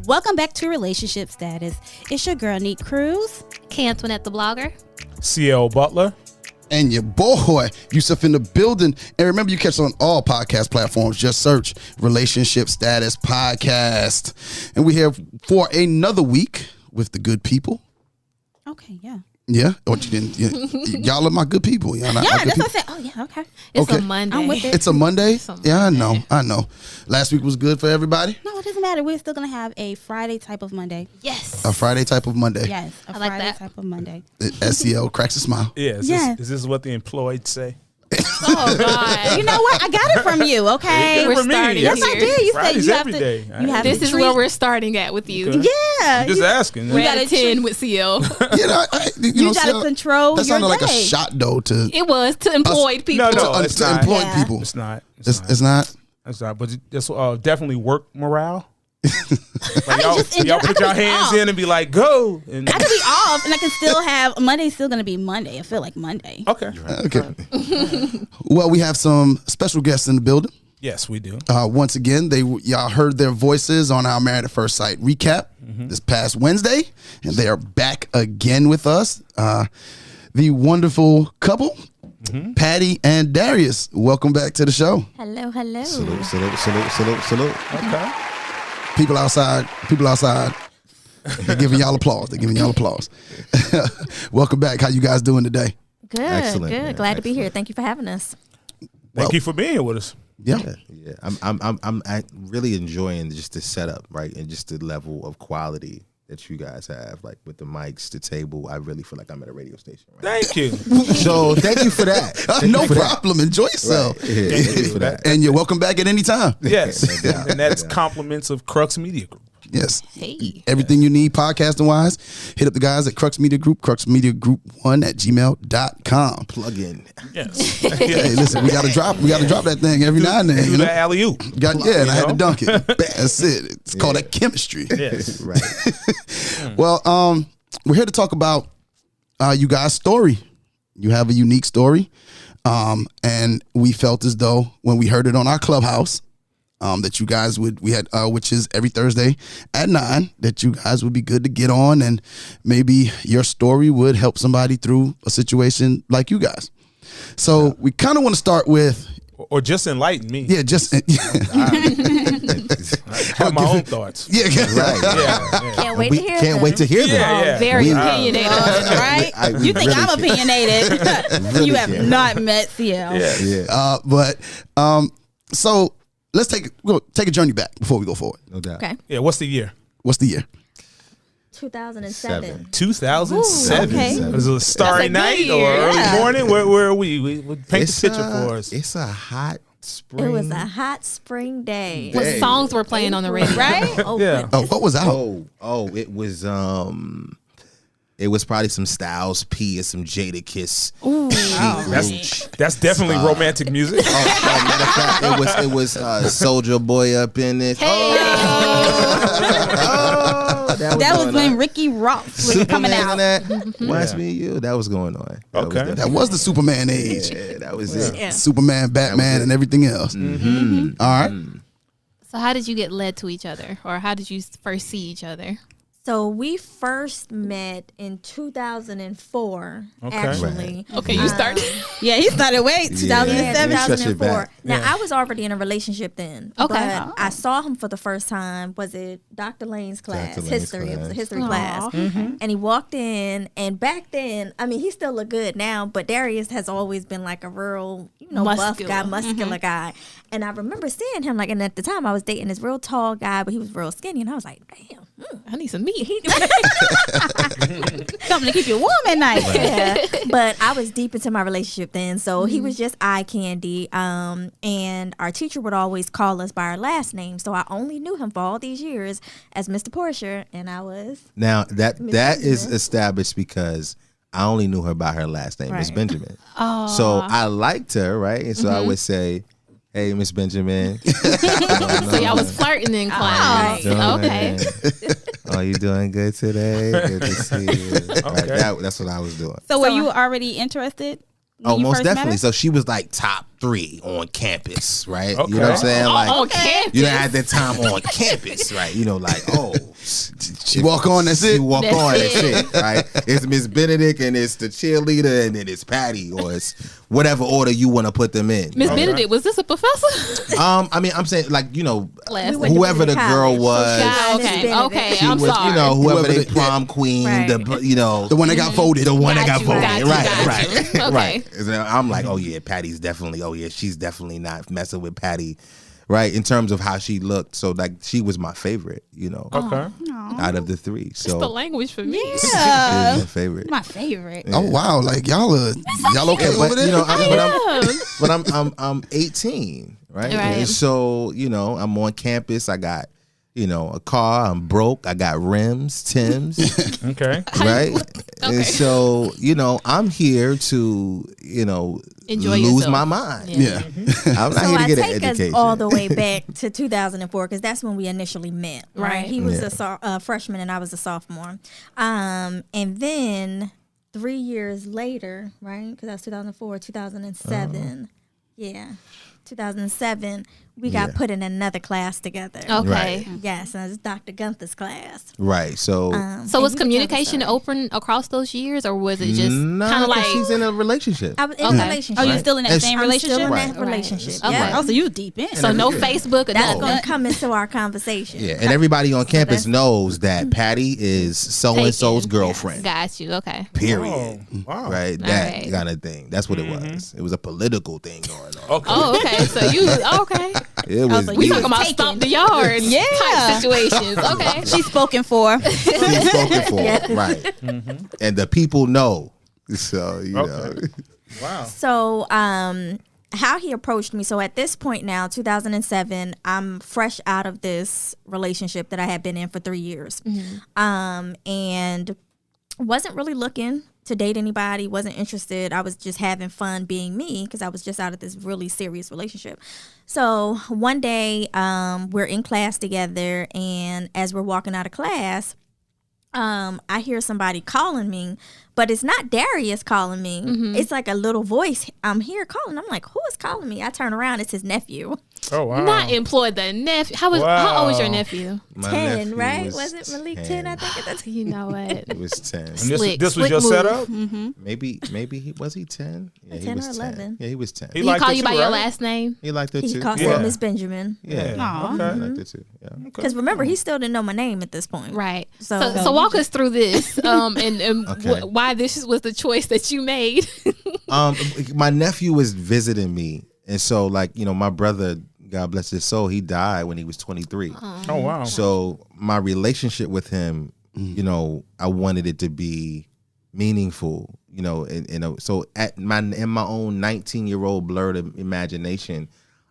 Welcome back to Relationship Status. It's your girl, Neat Cruz. Antoinette the blogger. CL Butler. And your boy, Yusuf in the building. And remember, you catch us on all podcast platforms. Just search Relationship Status Podcast. And we're here for another week with the good people. Okay, yeah. Yeah? What you didn't? Y'all are my good people. Y'all not my good That's people? what I said. Oh, yeah, okay. It's Okay. a Monday. I'm with it. It's a Monday? It's a Yeah, I Monday. know. Last week was good for everybody? No, it doesn't matter. We're still going to have a Friday type of Monday. Yes. A Friday type of Monday. Yes, a I like Friday that. type of Monday. SCL cracks a smile. Yeah, Yes. Is this what the employed say? Oh God. You know what? I got it from you, okay? We're For me, starting Yes, I here. did. You said Fridays you have every to. day. You have This to is treat. where we're starting at with you. Okay. Yeah. Just asking. We We're gotta at 10 treat- with CL. You know, You got to control That your sounded like a day. shot, though, to It was to employed people. No, it's to not. employed Yeah. people. It's not. It's not? It's not. But it's definitely work morale. Like just y'all enjoy- put I your could be hands off. in and be like, go. And I could be off, and I can still have Monday's still gonna be Monday. I feel like Monday. okay. Okay. Well, we have some special guests in the building. Yes, we do. Once again, y'all heard their voices on our Married at First Sight recap this past Wednesday, and they are back again with us. The wonderful couple, Patty and Darius. Welcome back to the show. Hello, hello. Salute. Okay. People outside. They're giving y'all applause. Welcome back. How you guys doing today? Good, Excellent, good. man. Glad to be here. Thank you for having us. Thank you for being here with us. Yeah. Yeah, I'm really enjoying just the setup, right, and just the level of quality that you guys have, like with the mics, the table. I really feel like I'm at a radio station. Right? Thank you. So thank you for that. Thank No you for that. problem. Enjoy yourself. Right. Yeah, thank you for that. And you're welcome back at any time. Yes. No doubt, And that's no doubt. compliments of Crux Media Group. Yes. Hey. Everything you need podcasting wise, hit up the guys at Crux Media Group, cruxmediagroup1@gmail.com. Plug in. Yes. Hey, listen, we gotta drop that thing every now and then. Do You the know? alley oop. And I had to dunk it. That's it. It's called that chemistry. Yes. Right. Well, we're here to talk about you guys' story. You have a unique story. And we felt as though when we heard it on our Clubhouse, that you guys which is every Thursday at 9, that you guys would be good to get on, and maybe your story would help somebody through a situation like you guys. So we kind of want to start with, Or just enlighten me. just I have my own thoughts. yeah. Right. Yeah. Can't wait We to hear can't them. wait to hear them. Yeah. Very We- opinionated. Right? You think really I'm can't. opinionated? Really You have can't. not met CL. Yeah. So let's take a journey back before we go forward. No doubt. Okay. Yeah. What's the year? What's the year? 2007. 2007. Ooh, okay. Was it a starry That's a good night or year. early Yeah. morning? Where are we? Paint the picture for us. It's a hot spring. It was a hot spring day. What songs were playing on the radio? Right? Oh, Yeah. goodness. What was out? It was probably some Styles P and some Jadakiss. Ooh. That's definitely romantic music. Matter of fact, it was Soulja Boy up in it. That was when Ricky Ross was coming out. Watch me, you. That was going on. Okay. That was the Superman age. Yeah, that was it. Yeah. Superman, Batman, and everything else. Mm-hmm. All right. So how did you get led to each other, or how did you first see each other? So we first met in 2004, Okay. actually. Okay, you started. Yeah, he started way Yeah, 2007. Stretch it 2004. back. Now, Yeah. I was already in a relationship then. Okay. But Oh. I saw him for the first time. Was it Dr. Lane's class? Dr. Lane's History. It was a class. history Aw. class. And he walked in, and back then, I mean, he still looked good now, but Darius has always been like a real, buff Muscular. guy, muscular guy. And I remember seeing him, like, and at the time I was dating this real tall guy, but he was real skinny. And I was like, damn. I need some meat. Something to keep you warm at night. Yeah. But I was deep into my relationship then, so he was just eye candy. And our teacher would always call us by our last name, so I only knew him for all these years as Mr. Portia, and I was Now that is Benjamin. established because I only knew her by her last name, Miss Right. Benjamin. Oh. So I liked her, right? And so I would say, "Hey, Miss Benjamin." So y'all was flirting in class. Doing Okay. it? Oh, you doing good today? Good to see you. Right, that's what I was doing. So were you already interested? when Oh, you most first met definitely. her? So she was like top 3 on campus, right? Okay. You know what I'm saying? Like, on campus. you done had that time on campus, right? You know, like, oh, She walk on, that's she it. walk That's on, that's it. it, right? It's Miss Benedict and it's the cheerleader and then it's Patty, or it's whatever order you want to put them in. Miss Benedict, was this a professor? I mean, I'm saying, like, you know, Last went to whoever the Benedict girl College, so was, she- Miss okay, Benedict. okay. she I'm was, sorry. you know, whoever Whoever the the- prom queen, Right. you know, The one that got folded. the one that got you, voted, got you, right, got right, you. Okay. right. And I'm like, oh yeah, Patty's definitely, oh yeah, she's definitely not messing with Patty, right? In terms of how she looked, so like she was my favorite, you know, Okay. out of the 3. So the language for me. she was Yeah. my favorite. My favorite. Oh wow, like y'all okay But over there? you know, I'm 18, right? Right. And so you know, I'm on campus. I got, you know, a car. I'm broke. I got rims, Timbs. Okay. Right? Okay. And so, you know, I'm here to, you know, Enjoy lose yourself. my mind. Yeah. I'm not So here to I get an take education. us all the way back to 2004 because that's when we initially met. Right, Right. he was Yeah. a freshman and I was a sophomore, and then 3 years later, right? Because that was 2004, 2007. Yeah, 2007. We got Yeah. put in another class together. Okay. Right. Yes, and it was Dr. Gunther's class. Right. So So and was you can tell the communication story. open across those years, or was it just nah, kind of 'cause like? she's in a relationship. I was in Okay. a relationship. Oh, you still in that And same I'm relationship? still in Right. that relationship. Okay. Yeah. Oh, so you deep in. So no Facebook or That's nothing. going to come into our conversation. Yeah, and everybody on campus that's- knows that Patty is so and so's Taken. girlfriend. Got you. Okay. Period. Oh, wow. Right, that right. kind of thing. That's what it was. It was a political thing going on. Okay. Oh, okay. So you okay? It was. so We you talking about taken. stomp the yard Yeah. type situations. Okay. She's spoken for. she's spoken for, right? And the people know. So you know, Okay. Wow. So, how he approached me. So at this point now, 2007, I'm fresh out of this relationship that I had been in for 3 years, and wasn't really looking to date anybody. Wasn't interested. I was just having fun being me because I was just out of this really serious relationship. So one day, we're in class together, and as we're walking out of class, I hear somebody calling me, but it's not Darius calling me. It's like a little voice. I'm here calling. I'm like, who is calling me? I turn around. It's his nephew. Oh wow. Not employed the nephew. How old was your Wow. nephew? my 10, nephew right? Was it Malik 10? I think that's You know what? It was 10. And Slick, this was slick your move. setup? Maybe he was he 10? Yeah, he 10 was or 10. 11. Yeah, he was 10. He He liked call it you too, by your right? last name? He liked it he too. calls Yeah. her Miss Benjamin. Yeah, Aw. Okay. he liked it too. Yeah. Because remember, he still didn't know my name at this point. Right. So- So walk us through this, and Okay. why this was the choice that you made. My nephew was visiting me, and so like, you know, my brother, God bless his soul, he died when he was 23. Oh wow. So my relationship with him, you know, I wanted it to be meaningful, you know, and so in my own 19-year-old blurred imagination,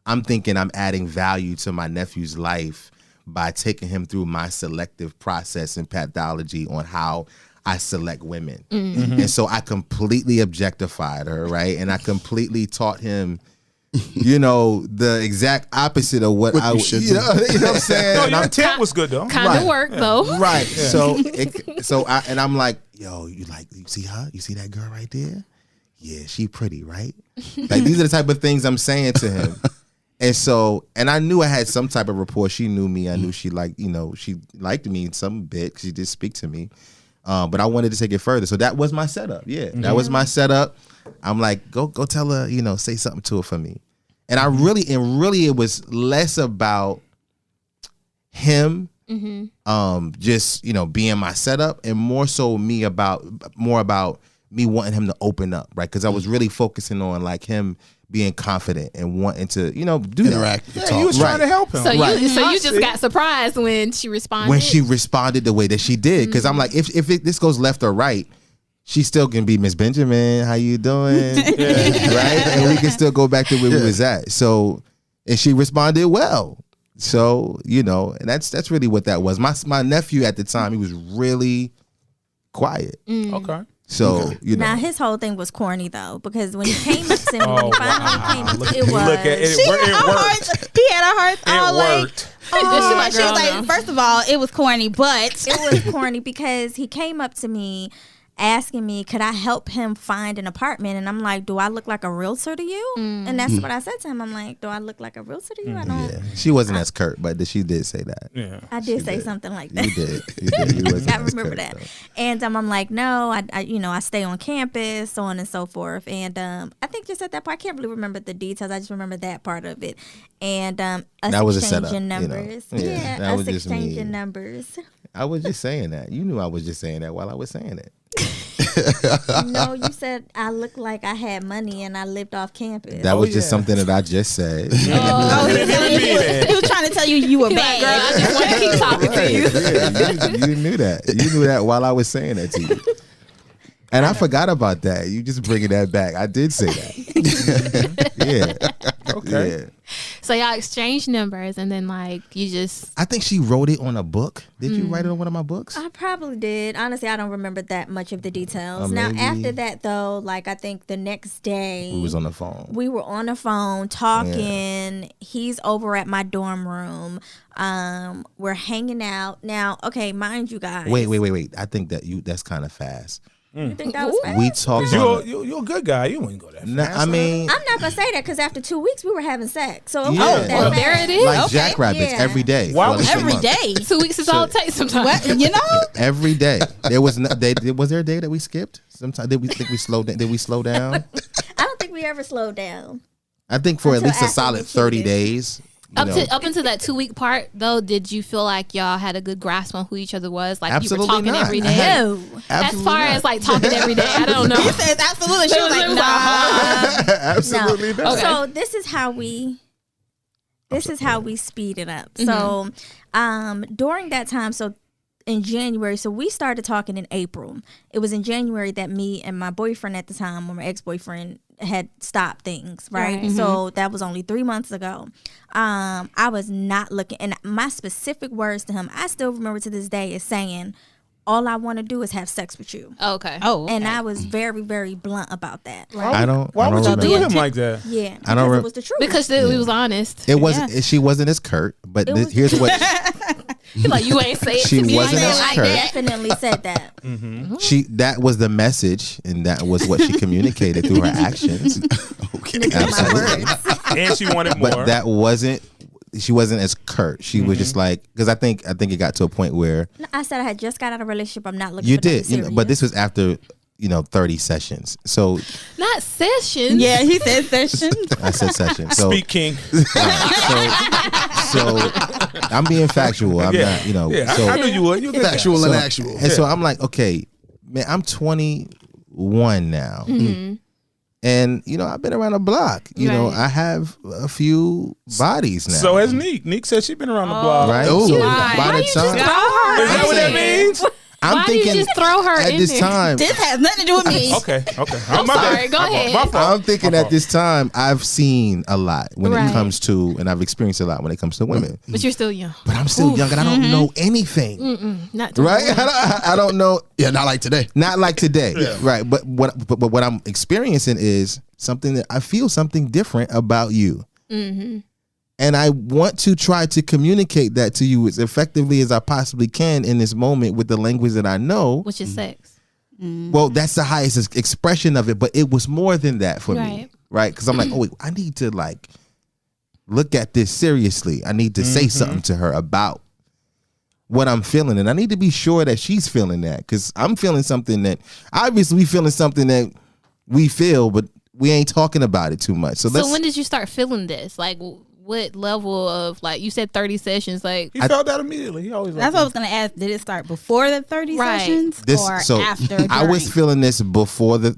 I'm thinking I'm adding value to my nephew's life by taking him through my selective process and pathology on how I select women. And so I completely objectified her, right? And I completely taught him, you know, the exact opposite of what I you would, should you know what I'm saying? No, And your I'm- intent was good though. Kind of work though. Right. So I'm like, yo, you see her? You see that girl right there? Yeah, she pretty, right? Like these are the type of things I'm saying to him. And I knew I had some type of rapport. She knew me. I knew she liked me in some bit 'cause she did speak to me. But I wanted to take it further. So that was my setup. Yeah. That was my setup. I'm like, go tell her, you know, say something to her for me. And really it was less about him just, you know, being my setup, and more about me wanting him to open up, right? Because I was really focusing on like him being confident and wanting to, you know, do Interact, that. Yeah, you was trying to help him. So you Right. just got surprised when she responded. When she responded the way that she did, because I'm like, if this goes left or right, she still can be Miss Benjamin. How you doing? Right, and we can still go back to where we was at. So, and she responded well. So, you know, and that's really what that was. My nephew at the time, he was really quiet. Okay. So, you know, Now his whole thing was corny though, because when he came up to me, when he finally came up, Look it was. at it. She It had our worked. hearts. He had our hearts all It like. worked. Oh, like, she was girl, like, no. first of all, it was corny, but It was corny because he came up to me asking me, could I help him find an apartment? And I'm like, do I look like a realtor to you? And that's what I said to him. I'm like, do I look like a realtor to you? I don't. Yeah. She wasn't as curt, but she did say that. Yeah. I did say something like that. You did. You did. You wasn't I as remember curt, that. though. And I'm like, no, I stay on campus, so on and so forth. And I think just at that point, I can't really remember the details. I just remember that part of it. And us That was a exchanging setup, you know. numbers. Yeah, that us was just me. exchanging numbers. I was just saying that. You knew I was just saying that while I was saying it. No, you said I looked like I had money and I lived off campus. That was just yeah. something that I just said. Oh, he was trying to tell you were Like, bad. girl, I just want to keep talking to you. Yeah, you knew that. You knew that while I was saying that to you. And I forgot about that. You just bringing that back. I did say that. Yeah. Okay. Yeah. So y'all exchanged numbers, and then like you just I think she wrote it on a book. Did you write it on one of my books? I probably did. Honestly, I don't remember that much of the details. Or Now, maybe- after that, though, like I think the next day We was on the phone. we were on the phone talking. He's over at my dorm room. We're hanging out. Now, okay, mind you guys. Wait. I think that's kind of fast. You think that was fast? We talked on You're a good guy. You wouldn't go that fast. Nah, I mean, I'm not gonna say that because after 2 weeks we were having sex. So it Yeah. wasn't that Well, fast. there it is. like Okay. jackrabbits Yeah. every day. Why for at was least a Every month. day. 2 weeks is all it takes sometimes. What, you know? Every day. There was no, was there a day that we skipped? Sometimes did we think we slowed down? Did we slow down? I don't think we ever slowed down. I think for at Until least a after solid we 30 cheated. days. you know. Up until that 2 week part though, did you feel like y'all had a good grasp on who each other was? Like you Absolutely were talking not. every I day. had- No. As Absolutely far not. as like talking every day, I don't know. He says absolutely. She was like, nah. Absolutely No. not. Okay. So this is how we speed it up. So during that time, so in January, so we started talking in April. It was in January that me and my boyfriend at the time, or my ex-boyfriend, had stopped things, right? Right. So that was only 3 months ago. I was not looking, and my specific words to him, I still remember to this day, is saying, all I want to do is have sex with you. Okay. Oh, And I was very, very blunt about that. I don't. Why I don't would you do remember. him like that? Yeah, I don't because rem- it was the truth. Because it was honest. It wasn't. She wasn't as curt. But was- here's what Like you ain't say it She to me wasn't like as that. I curt. definitely said that. that was the message, and that was what she communicated through her actions. My Absolutely. words. And she wanted more. But that wasn't. She wasn't as curt. She was just like, because I think it got to a point where No, I said I had just got out of a relationship. I'm not looking. you for nothing did, but this serious. was after 30 sessions. So Not sessions. yeah, he said session. I said sessions. So Speak King. so I'm being factual. I'm Yeah. not, Yeah, So I knew you would. You're a good guy. Factual and actual. And so I'm like, okay, man, I'm 21 now. And, I've been around the block. Right. I have a few bodies now. So has Neek. Neek said she's been around the block. Right? Oh. So Why? by Why the you just time, throw her Is that what that in there? means? I'm Why do thinking you just throw her at in this there? time, This has nothing to do with me. Okay. I'm My sorry. bad. Go My fault. ahead. My fault. I'm thinking at this time, I've seen a lot when Right. it comes to, and I've experienced a lot when it comes to women. But you're still young. But I'm still young and I don't know anything. Not Right? I don't know. Yeah, not like today. Not like today, right? But what I'm experiencing is something that I feel something different about you, and I want to try to communicate that to you as effectively as I possibly can in this moment with the language that I know. which is sex. Well, that's the highest expression of it, but it was more than that for me, Right. right? Because I'm like, oh, wait, I need to look at this seriously. I need to say something to her about what I'm feeling, and I need to be sure that she's feeling that, because I'm feeling something that obviously we feeling something that we feel, but we ain't talking about it too much. So let's. So when did you start feeling this? Like what level of you said 30 sessions? Like He felt that immediately. He always. That's what I was gonna ask. Did it start before the 30 Right. sessions or after? I was during? feeling this before the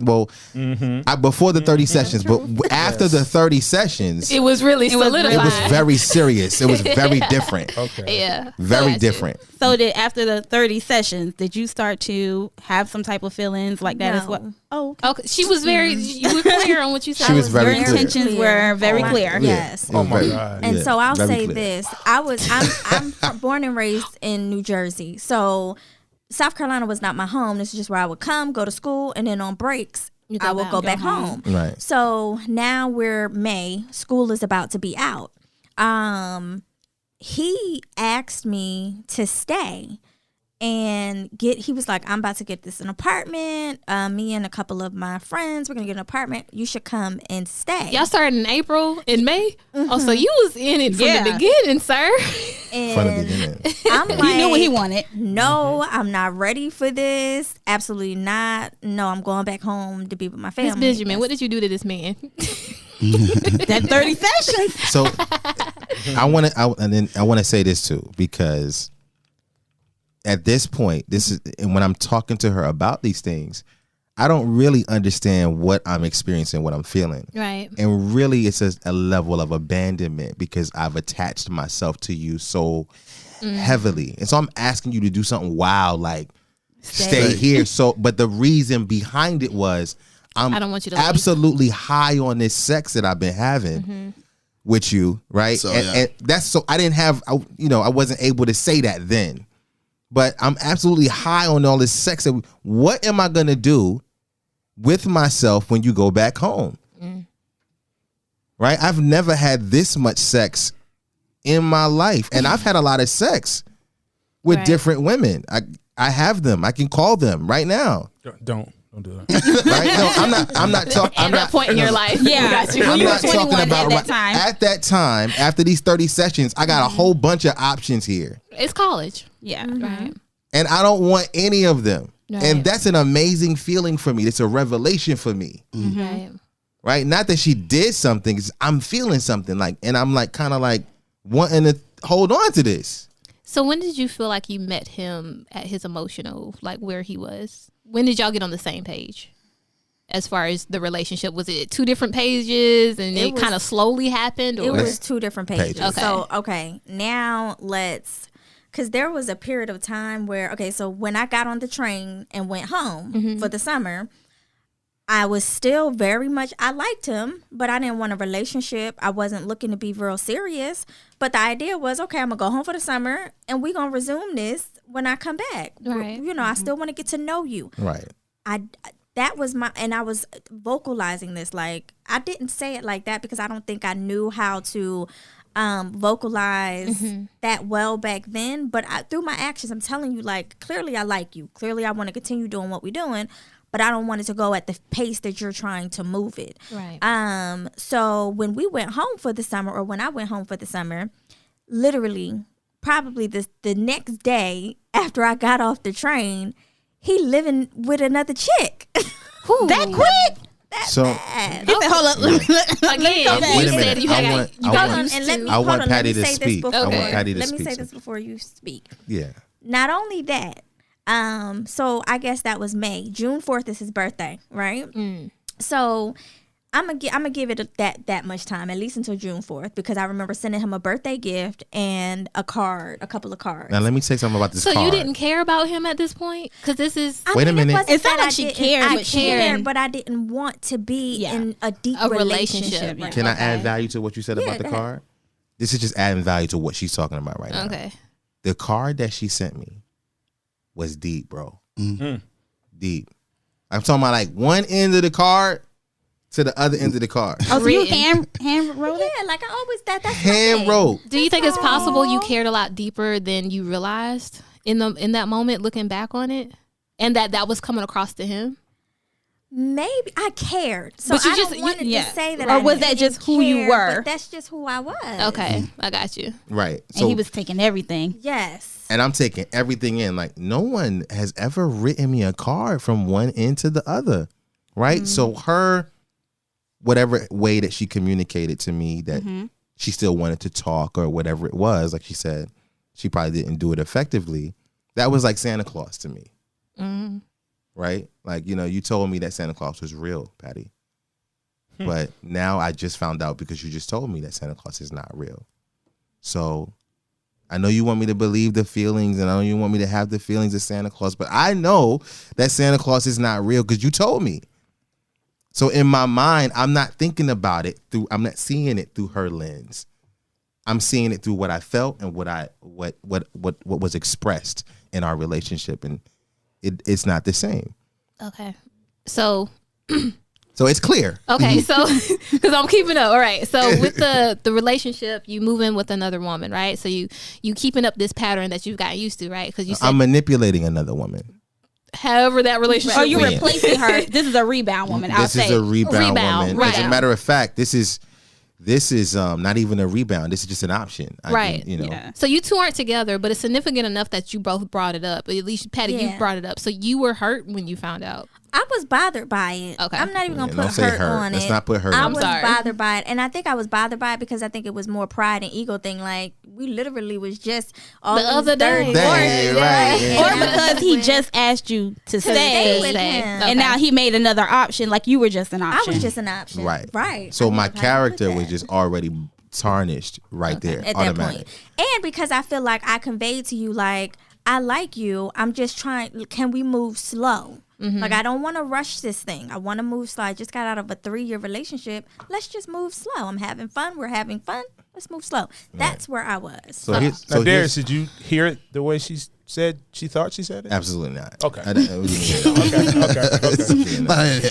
before the 30 sessions, but after the 30 sessions, it was really solidified. it was very serious. It was very different. Okay. yeah. Very Gotcha. different. So did after the 30 sessions, did you start to have some type of feelings like that as No. well? Oh, Okay, she was very. You were clear on what you said. She was very your clear. intentions were very Oh, clear. Yes. It was my very- God. And yeah, so I'll very say clear. this: I'm born and raised in New Jersey, so South Carolina was not my home. This is just where I would come, go to school, and then on breaks You go I would back- go go back home. home. Right. So now we're May. School is about to be out. He asked me to stay. and he was like, I'm about to get this an apartment. Me and a couple of my friends, we're gonna get an apartment. You should come and stay. Y'all started in April, in May. Oh, so you was in it from the beginning, sir. And From the beginning. I'm like, He knew what he wanted. No, I'm not ready for this. Absolutely not. No, I'm going back home to be with my family. Miss Benjamin, what did you do to this man? That 30 sessions. So I want to say this too, because at this point, and when I'm talking to her about these things, I don't really understand what I'm experiencing, what I'm feeling. Right. And really, it's a level of abandonment because I've attached myself to you so heavily. And so I'm asking you to do something wild, like stay here. So, but the reason behind it was I don't want you to leave. absolutely high on this sex that I've been having with you, right? So, and that's so I didn't have, I wasn't able to say that then. But I'm absolutely high on all this sex. What am I going to do with myself when you go back home? Right? I've never had this much sex in my life. And I've had a lot of sex with different women. I have them. I can call them right now. Don't do that. Right? No, I'm not talking. At that point in your life. Yeah. Got you. When I'm you were not 21 talking about at that time. At that time, after these 30 sessions, I got a whole bunch of options here. It's college. Yeah. Right. And I don't want any of them. Right. And that's an amazing feeling for me. It's a revelation for me. Right. Right? Not that she did something. I'm feeling something and I'm kind of wanting to hold on to this. So when did you feel like you met him at his emotional, where he was? When did y'all get on the same page? As far as the relationship, was it 2 different pages and it kind of slowly happened? Or? It was 2 different pages. Okay. So, now because there was a period of time where, so when I got on the train and went home for the summer, I was still very much, I liked him, but I didn't want a relationship. I wasn't looking to be real serious. But the idea was, I'm going to go home for the summer and we're going to resume this when I come back. Right. I still want to get to know you. Right. That was and I was vocalizing this. I didn't say it like that because I don't think I knew how to vocalize that well back then. But through my actions, I'm telling you, clearly I like you. Clearly I want to continue doing what we're doing. But I don't want it to go at the pace that you're trying to move it. Right. So when we went home for the summer, or when I went home for the summer, literally, probably the next day after I got off the train, he living with another chick. That quick? So Bad. He said, hold up. Again, Wait a you minute. said you I got want- you I got want- used And let me, to. I hold want on, Patty let me to say speak. this I before. want Patty to Let me speak. say this before you speak. Yeah. Not only that, so I guess that was May. June 4th is his birthday, right? So I'm gonna give it that much time, at least until June 4th, because I remember sending him a birthday gift and a couple of cards. Now let me say something about this So card. you didn't care about him at this point? Because this is I Wait a mean, minute. wasn't It sounded that like she didn't- cared, I but she cared, didn't- but I didn't want to be Yeah. in a deep a relationship. relationship. Right? Can I Okay. add value to what you said Yeah, about the go ahead. card? This is just adding value to what she's talking about right now. okay. The card that she sent me was deep, bro. Deep. I'm talking about one end of the card to the other end of the card. Oh, so you Written. hand wrote it? Yeah, I always that's my Hand thing. wrote. Do you think it's possible you cared a lot deeper than you realized in that moment, looking back on it, and that was coming across to him? Maybe I cared, so But you I just- don't want yeah. to say that. Or I was that didn't just who you care, were? But that's just who I was. Okay, I got you. Right. And he was taking everything. Yes. And I'm taking everything in. No one has ever written me a card from one end to the other. Right. So her, whatever way that she communicated to me that she still wanted to talk or whatever it was, like she said, she probably didn't do it effectively. That was like Santa Claus to me. Right. You told me that Santa Claus was real, Patty. But now I just found out because you just told me that Santa Claus is not real. So I know you want me to believe the feelings and I know you want me to have the feelings of Santa Claus, but I know that Santa Claus is not real because you told me. So in my mind, I'm not thinking about it I'm not seeing it through her lens. I'm seeing it through what I felt and what was expressed in our relationship, and it's not the same. Okay, so So it's clear. Okay, so because I'm keeping up. All right, so with the relationship, you move in with another woman, right? So you keeping up this pattern that you've gotten used to, right? Because you said I'm manipulating another woman. however that relationship. Oh, you're Yeah. replacing her. This is a rebound woman. I'll This say. is a rebound woman. right. As a matter of fact, this is not even a rebound. This is just an option. Right. Yeah. So you two aren't together, but it's significant enough that you both brought it up. At least Patty, you Yeah. brought it up. So you were hurt when you found out. I was bothered by it. Okay. I'm not even gonna Don't put say hurt hurt. on Let's it. not put hurt I on it. was Sorry. bothered by it, and I think I was bothered by it because I think it was more pride and ego thing. Like we literally was just all The these other day. third Day, quarters, right, yeah. Or And I because was he with- just asked you to stay stay, with him. and now he made another option. Like you were just an I option. was just an option. Right. Right. So I my never had to put character was that. just already tarnished right there. at that Automatic. point. And because I feel like I conveyed to you, like, I like you. I'm just trying. Can we move slow? Like, I don't want to rush this thing. I want to move slow. I just got out of a 3-year relationship. Let's just move slow. I'm having fun. We're having fun. Let's move slow. That's where I was. So here's, Now, so Darius, here's did you hear it the way she said she thought she said it? absolutely not. Okay. I didn't hear that. Okay.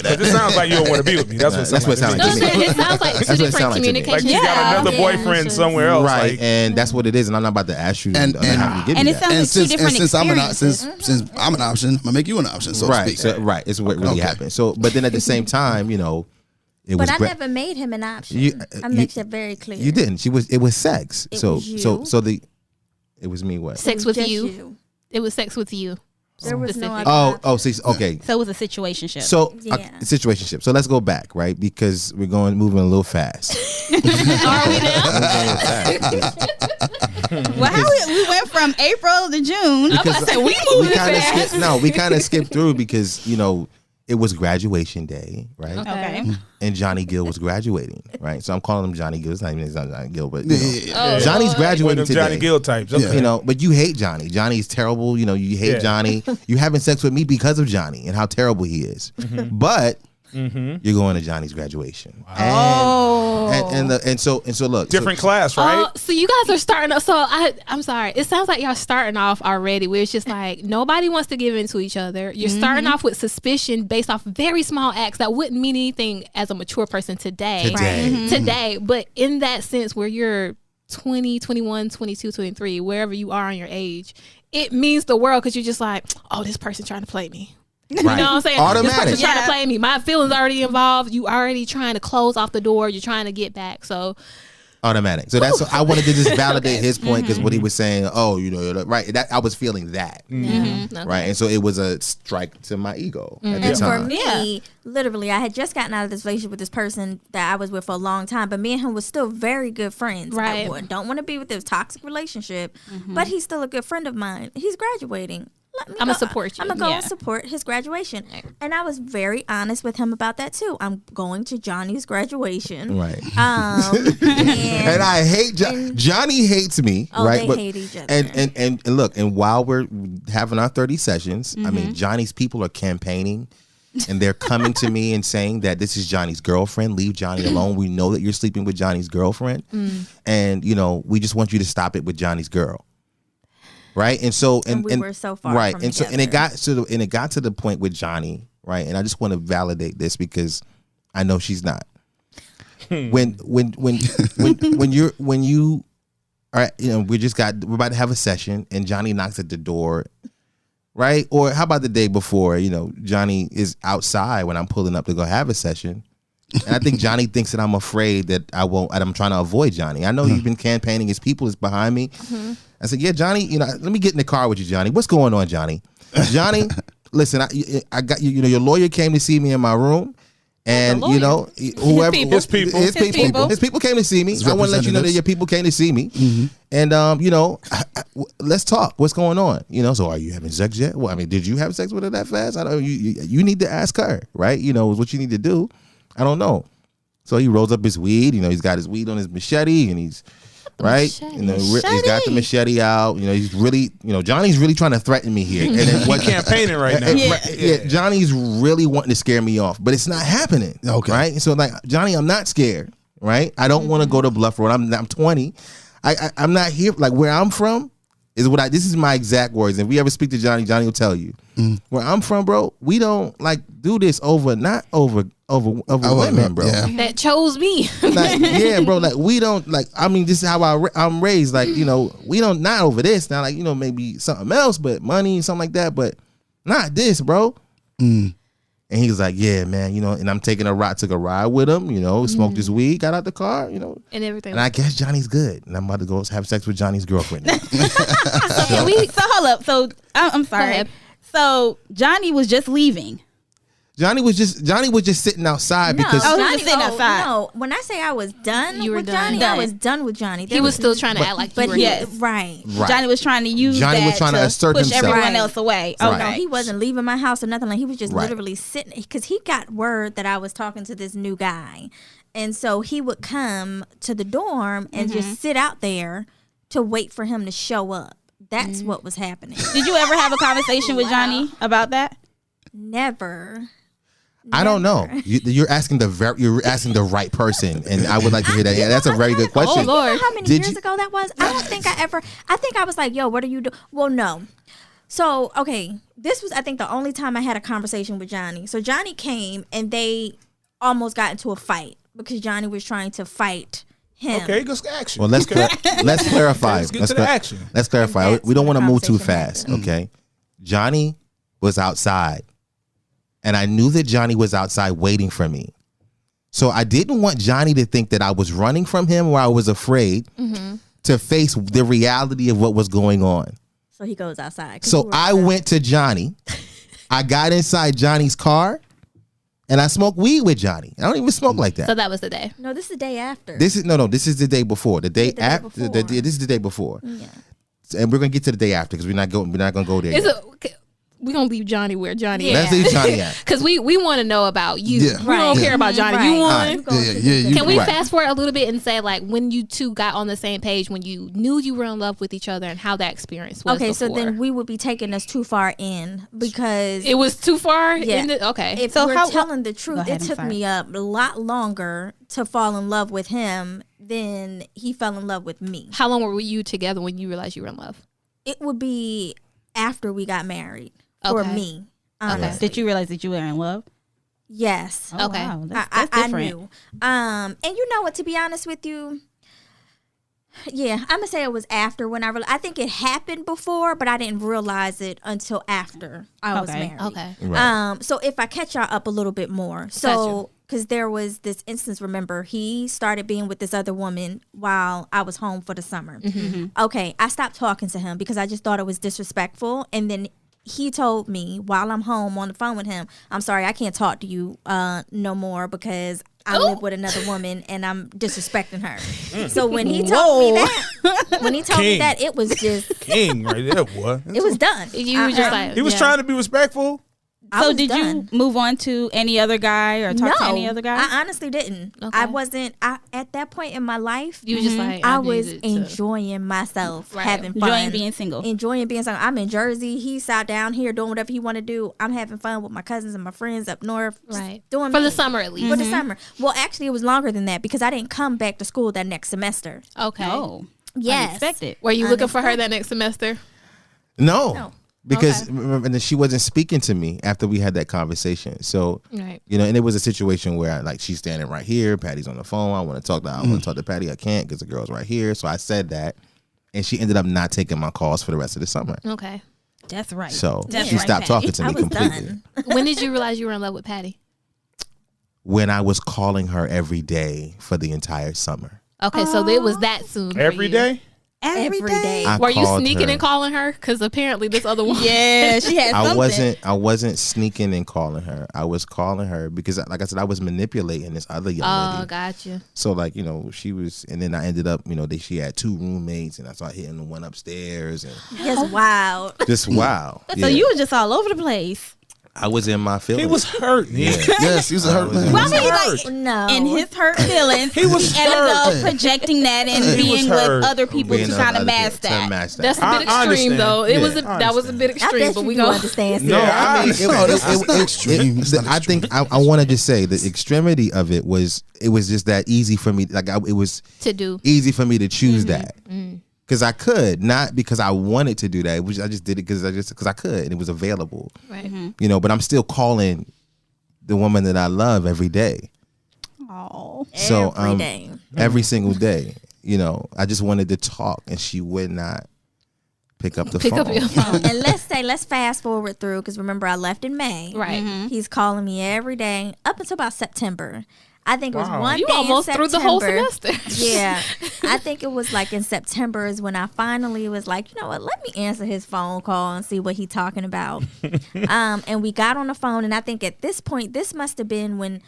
But this sounds like you don't want to be with me. That's what it That's what it sounds sounds like. like. It sounds like two That's what it different sound like to me. Like communications. she got another Yeah. boyfriend somewhere else. Right, Like, and that's what it is. And I'm not about to ask you And- to have you give and me it that. sounds And like two different since I'm an experiences. since I'm an option, I'm gonna make you an option. So to Right, speak. so, right. It's what really Okay. happened. So, but then at the same time, it was. But I gra- never made him an option. You- I you- make that very clear. You didn't. It was sex. It so was you. it was me. What? Sex It was with just you. It was sex with you. There was no Specific. other Oh, see, okay. So it was a situationship. So Yeah. situationship. So let's go back, right? Because we're moving a little fast. well, how we went from April to June. Because we moving kind of fast. we kind of skipped through because it was graduation day, right? Okay. And Johnny Gill was graduating, right? So I'm calling him Johnny Gill. It's not even Johnny Gill, but Oh, Johnny's one graduating of today. them Johnny Gill types. Okay. But you hate Johnny. Johnny's terrible. You hate Yeah. Johnny. You're having sex with me because of Johnny and how terrible he is. But you're going to Johnny's graduation. And so look. Different class, right? Oh, so you guys are starting off. So I'm sorry. It sounds like y'all starting off already where it's just like nobody wants to give in to each other. You're starting off with suspicion based off very small acts that wouldn't mean anything as a mature person today. Today. But in that sense where you're 20, 21, 22, 23, wherever you are on your age, it means the world because you're just like, oh, this person trying to play me. You know what I'm saying? Automatic. This person's trying Yeah. to play me. My feelings already involved. You already trying to close off the door. You're trying to get back. So Automatic. So that's I wanted to just validate his point because what he was saying. Oh, right. That I was feeling that. okay. Right, and so it was a strike to my ego at the And for time. me, literally, I had just gotten out of this relationship with this person that I was with for a long time, but me and him was still very good friends. Right. Don't want to be with this toxic relationship, but he's still a good friend of mine. He's graduating. I'ma support you. I'm gonna go Yeah. and support his graduation, and I was very honest with him about that too. I'm going to Johnny's graduation, Right. and I hate Johnny hates me, Oh, right? they hate each other. And look, and while we're having our 30 sessions, I Mm-hmm. mean, Johnny's people are campaigning and they're coming to me and saying that this is Johnny's girlfriend. Leave Johnny alone. We know that you're sleeping with Johnny's girlfriend. And we just want you to stop it with Johnny's girl. Right. And so And we were so far right. from and so and together. it got to the point with Johnny, right? And I just want to validate this because I know she's not. when you are, we're about to have a session and Johnny knocks at the door, right? Or how about the day before, Johnny is outside when I'm pulling up to go have a session. And I think Johnny thinks that I'm afraid that I'm trying to avoid Johnny. I know he's been campaigning. His people is behind me. I said, yeah, Johnny, let me get in the car with you, Johnny. What's going on, Johnny? Johnny, listen, I got you. Your lawyer came to see me in my room. And whoever His people. his people came to see me. I want to let you know that your people came to see me, and let's talk. What's going on? So are you having sex yet? Well, I mean, did you have sex with her that fast? I don't. You need to ask her, right? Is what you need to do. I don't know. So he rolls up his weed. He's got his weed on his machete, and he's right. He's got the machete out. He's really, Johnny's really trying to threaten me here. And then What campaigning right now? Yeah, Johnny's really wanting to scare me off, but it's not happening. Okay. Right? So like, Johnny, I'm not scared, right? I don't want to go to Bluff Road. I'm 20. I'm not here. Like where I'm from, This is my exact words. If we ever speak to Johnny, Johnny will tell you. Where I'm from, bro, we don't like do this not over women, bro. Yeah. That chose me. Like, yeah, bro. Like we don't like. I mean, this is how I'm raised. Like, you know, we don't not over this now. Like, you know, maybe something else, but money, something like that. But not this, bro. And he was like, yeah, man, you know, and I'm took a ride with him, you know, smoked his weed, got out the car, you know. And everything. And I guess Johnny's good. And I'm about to go have sex with Johnny's girlfriend now. So hold up. So I'm sorry. ahead. So Johnny was just leaving. Johnny was just sitting outside because Oh, he was sitting outside. No, when I say I was done You were with done. Johnny, I was done with Johnny. He was still trying to act like you but were yes. his. right. right. Johnny was trying to use Johnny that was trying to assert push himself. everyone Right. else away. Right. Okay. No, he wasn't leaving my house or nothing. Like he was just Right. literally sitting because he got word that I was talking to this new guy, and so he would come to the dorm and just sit out there to wait for him to show up. That's what was happening. Did you ever have a conversation with Johnny about that? Never. I don't know. You're asking the right person, and I would like to hear that. Yeah, that's a very good question. Oh, Lord. You know how many Did years you- ago that was? I don't think I think I was like, yo, what are you doing? Well, no. So, okay, this was, I think, the only time I had a conversation with Johnny. So Johnny came and they almost got into a fight because Johnny was trying to fight him. Okay, let's get action. Well, let's clarify. Let's get to the action. Let's clarify. And that's We don't when want to the move too conversation fast. happened. Okay. Johnny was outside, and I knew that Johnny was outside waiting for me. So I didn't want Johnny to think that I was running from him or I was afraid to face the reality of what was going on. So he goes outside. 'cause you So were I outside. went to Johnny. I got inside Johnny's car, and I smoked weed with Johnny. I don't even smoke like that. So that was the day. No, this is the day after. This is the day before. The day day after. before. This is the day before. yeah. And we're gonna get to the day after because we're not gonna go there. Is yet. it? We're gonna leave Johnny where Johnny Yeah. Let's is. leave Johnny at. Because we want to know about you. Yeah. We Right. don't care about Johnny. You Right. won. Go Yeah, to yeah, the- you- Can we Right. fast forward a little bit and say like when you two got on the same page, when you knew you were in love with each other, and how that experience was? Okay, so before? then we would be taking us too far in because it was too far. Yeah. Okay. if So we're how- telling the truth, Go ahead, it I'm took sorry. me a lot longer to fall in love with him than he fell in love with me. How long were you together when you realized you were in love? It would be after we got married for Okay. me. Okay. Honestly. Did you realize that you were in love? Yes. Oh, Okay. wow. That's I different. knew. And you know what? To be honest with you, yeah, I'm gonna say it was after when I think it happened before, but I didn't realize it until after I was Okay. married. Okay. Right. So if I catch y'all up a little bit more, so because there was this instance, remember he started being with this other woman while I was home for the summer. Okay, I stopped talking to him because I just thought it was disrespectful, and then he told me while I'm home on the phone with him, I'm sorry, I can't talk to you no more because I live with another woman and I'm disrespecting her. So when he told me King. that, it was just, King right there, boy. it was done. You were just like He was yeah. trying to be respectful. I So was did done. you move on to any other guy or talk to any other guy? I honestly didn't. Okay. I wasn't. at that point in my life, You were just like I was needed to- enjoying myself, Right. having fun, Enjoying being single. enjoying being single. I'm in Jersey. He's out down here doing whatever he want to do. I'm having fun with my cousins and my friends up north, just Right. doing For me. the summer at least. For the summer. Well, actually, it was longer than that because I didn't come back to school that next semester. Okay. Oh, Yes, unexpected. Were you looking for her that next semester? No. Because Okay. remember, and then she wasn't speaking to me after we had that conversation. So Right. you know, and it was a situation where like she's standing right here, Patty's on the phone. I want to talk to Patty. I can't because the girl's right here. So I said that, and she ended up not taking my calls for the rest of the summer. Okay. That's right. So That's she right, stopped Patty. talking to I me was completely. done. When did you realize you were in love with Patty? When I was calling her every day for the entire summer. Okay, so it was that soon. for Every you. day? Every day. I Were you called sneaking her. and calling her? Because apparently this other one. Yeah, she had something. I wasn't sneaking and calling her. I was calling her because, like I said, I was manipulating this other young Oh, lady. gotcha. So like, you know, she was, and then I ended up, you know, she had two roommates, and I started hitting the one upstairs, and Yes, wow. just wow. So Yeah. you were just all over the place. I was in my feelings. He was hurt. Yeah. Yes, he was a hurt man. Well, I mean, hurt. like, No. in his hurt feelings, He was ended up hurt. projecting that and He was being with hurt. other people Being to on kind of other mask people to that. match that. That's a bit I extreme, understand. though. It was Yeah, I that was a bit I extreme, bet but you we do go. understand. No, Sarah. I mean, No, that's not extreme. That's not I extreme. think I want to just say the extremity of it was just that easy for me. Like it was to do. easy for me to choose that because I could, not because I wanted to do that. It was, I just did it because I could, and it was available. Right. You know, but I'm still calling the woman that I love every day. Oh, So Every day. every single day. You know, I just wanted to talk, and she would not pick up the Pick phone. up your phone. And let's fast forward through, because remember I left in May. Right. He's calling me every day up until about September. I think it was Wow. one You day almost in through the whole September. semester. Yeah, I think it was like in September is when I finally was like, you know what, let me answer his phone call and see what he's talking about. And we got on the phone, and I think at this point, this must have been when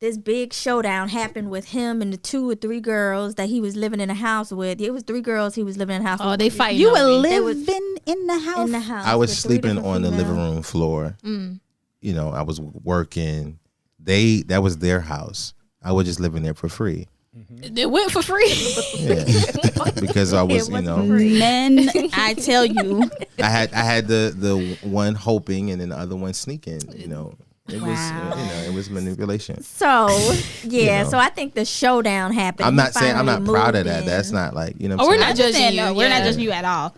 this big showdown happened with him and the 2 or 3 girls that he was living in a house with. It was 3 girls he was living in a house Oh, with. they fighting. you on were me. living in the house. in the house. I was with 3 sleeping different on the females. living room floor. Mm. You know, I was working. That was their house. I was just living there for free. It went for free. Yeah, because I was, you know, Men, I tell you, I had the one hoping and then the other one sneaking. You know, it was it was manipulation. So yeah, know. so I think the showdown happened. I'm He not saying I'm finally not proud of moved that. in. That's not like, you know. Oh, What we're I'm not saying? judging you. no, we're not yeah. judging you at all.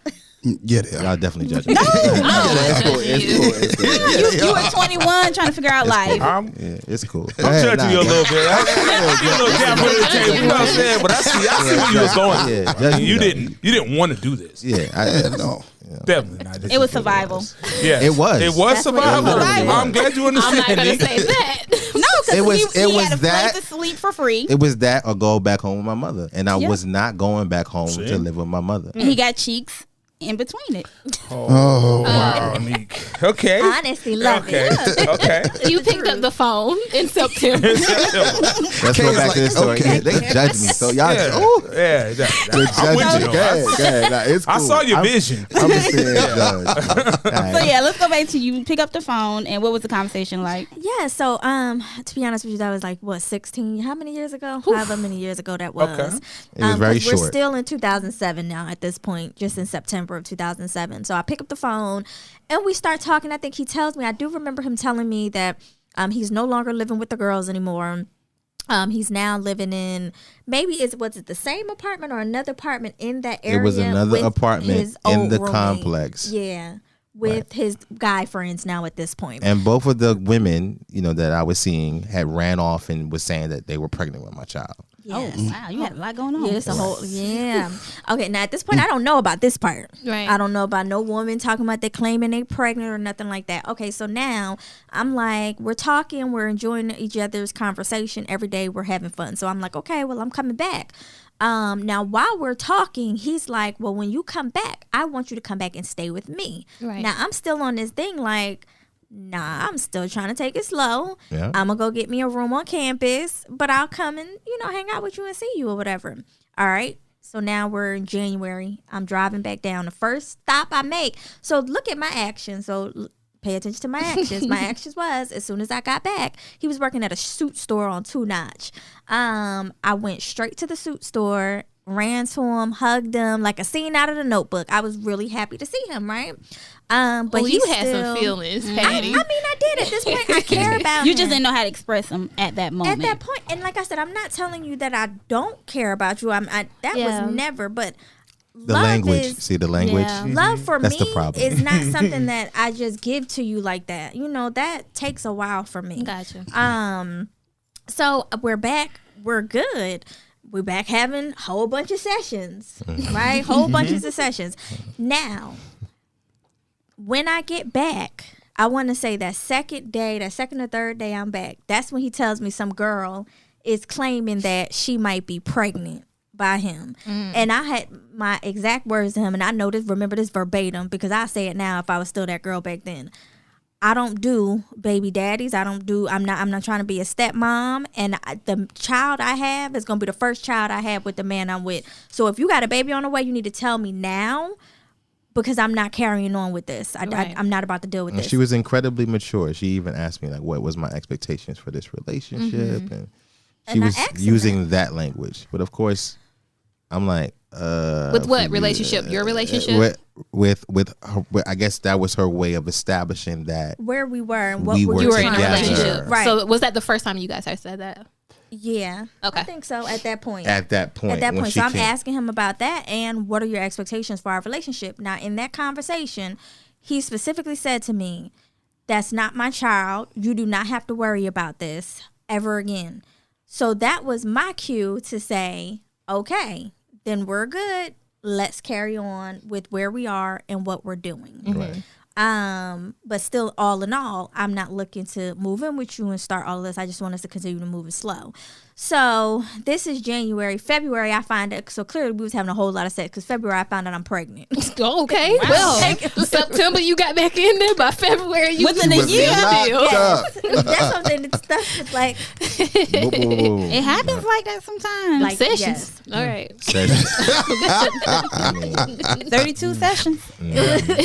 Yeah, they are. Y'all definitely judging. Oh, It's cool. It's cool. You were 21 trying to figure out life. I'm Yeah, it's cool. I'm judging you a little bit. I get a little gap under the table. You know what I'm saying? But I see where you was going. Yeah, judging You though. didn't want to do this. Yeah, No. Definitely not. It was survival. Yes. It was. It was That's what it survival. was. I'm glad you I'm not understand. gonna Nick. say that. No, It was- because it he was had a that- place to sleep for free. It was that or go back home with my mother, and I Yeah. was not going back home See? to live with my mother. And he got cheeks in between it. Oh, Wow, Nick. Okay. Honestly, love Okay. it. Okay. You picked up the phone in September. Let's go Kay's back to the like, story. okay. They judge me, so y'all. Yeah. Ooh, Yeah. I'm with you. Go though. ahead, go ahead. Nah, it's I cool. saw your vision. I'm just saying, judge. So yeah, let's go back to you. Pick up the phone, and what was the conversation like? Yeah, so to be honest with you, that was like what 16? How many years ago? However many years ago that was. Okay. It was very 'cause we're short. still in 2007 now at this point, just in September of 2007. So I pick up the phone and we start talking. I think he tells me, I do remember him telling me that he's no longer living with the girls anymore. He's now living in was it the same apartment or another apartment in that area? It was another with apartment his in old the roommate. complex. Yeah, with his guy friends now at this point. And both of the women, you know, that I was seeing had ran off and was saying that they were pregnant with my child. Yes. Oh wow, you had a lot going on. Yeah, it's a whole Okay, now at this point, I don't know about this part. Right. I don't know about no woman talking about they claiming they pregnant or nothing like that. Okay, so now I'm like, we're talking, we're enjoying each other's conversation every day, we're having fun. So I'm like, okay, well, I'm coming back. Now while we're talking, he's like, well, when you come back, I want you to come back and stay with me. Right. Now I'm still on this thing like, nah, I'm still trying to take it slow. Yeah. I'm gonna go get me a room on campus, but I'll come and, hang out with you and see you or whatever. All right. So now we're in January. I'm driving back down. The first stop I make. So look at my actions. So pay attention to my actions. My actions was, as soon as I got back, he was working at a suit store on 2 Notch. I went straight to the suit store, ran to him, hugged him like a scene out of The Notebook. I was really happy to see him, right? But Well, he you had still, some feelings, I Patty. mean, I did. At this point, I care about You him. just didn't know how to express them at that moment. At that point, and like I said, I'm not telling you that I don't care about you. That Yeah. was never. But The love language. is, See the language? Yeah. love for That's me the problem. is not something that I just give to you like that. That takes a while for me. Gotcha. So we're back. We're good. We're back having a whole bunch of sessions, right? Whole bunches of sessions. Now, when I get back, I want to say that second or third day I'm back, that's when he tells me some girl is claiming that she might be pregnant by him. And I had my exact words to him, and I remember this verbatim because I say it now if I was still that girl back then. I don't do baby daddies. I'm not trying to be a stepmom. And the child I have is going to be the first child I have with the man I'm with. So if you got a baby on the way, you need to tell me now because I'm not carrying on with this. Right. I'm not about to deal with And this. she was incredibly mature. She even asked me like, what was my expectations for this relationship, and she And I was asked her using that language. But of course, I'm like, With what for you, relationship? Your relationship? with her, I guess that was her way of establishing that. Where we were and what We we were You were in a together. relationship. Right. So was that the first time you guys had said that? Yeah. Okay. I think so at that point. At that point. At that when point. she So I'm came- asking him about that and what are your expectations for our relationship. Now, in that conversation, he specifically said to me, that's not my child. You do not have to worry about this ever again. So that was my cue to say, okay, then we're good. Let's carry on with where we are and what we're doing. Right. But still, all in all, I'm not looking to move in with you and start all of this. I just want us to continue to move it slow. So this is January. February, I find it. So clearly, we was having a whole lot of sex because February, I found out I'm pregnant. Okay. Well, September you got back in there. By February you Within a was year. locked up. That's something that's stuff with like Whoa, whoa, whoa, whoa. It happens like that sometimes. Like- Sessions. yes. All right. Sessions. 32 sessions.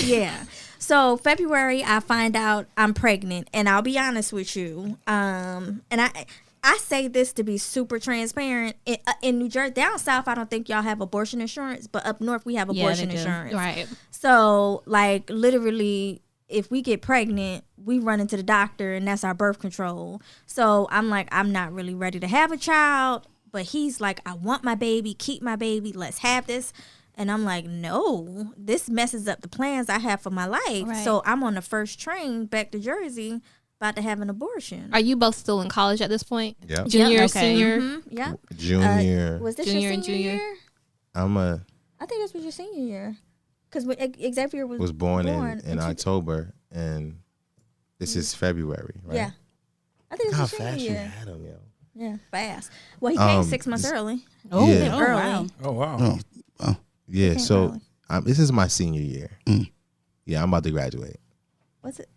yeah. So February, I find out I'm pregnant, and I'll be honest with you. And I say this to be super transparent. In New Jersey, down south, I don't think y'all have abortion insurance, but up north we have Yeah, abortion they do. insurance. Right. So like literally, if we get pregnant, we run into the doctor, and that's our birth control. So I'm like, I'm not really ready to have a child, but he's like, I want my baby, keep my baby, let's have this. And I'm like, no, this messes up the plans I have for my life. Right. So I'm on the first train back to Jersey, about to have an abortion. Are you both still in college at this point? Yep. Junior, Okay. senior. Yeah. Junior. Was this Junior your and senior junior. year? I'm a I think this was your senior year. Because Xavier was born in two- October, and this is February, right? Yeah. I think it was How your senior fast you year. had him, yo. Yeah, fast. Well, he came Um, 6 months early. Oh, Yeah. oh, Early. wow. Oh wow. Oh, wow. Yeah, came so early. this is my senior year. Yeah, I'm about to graduate. What's it?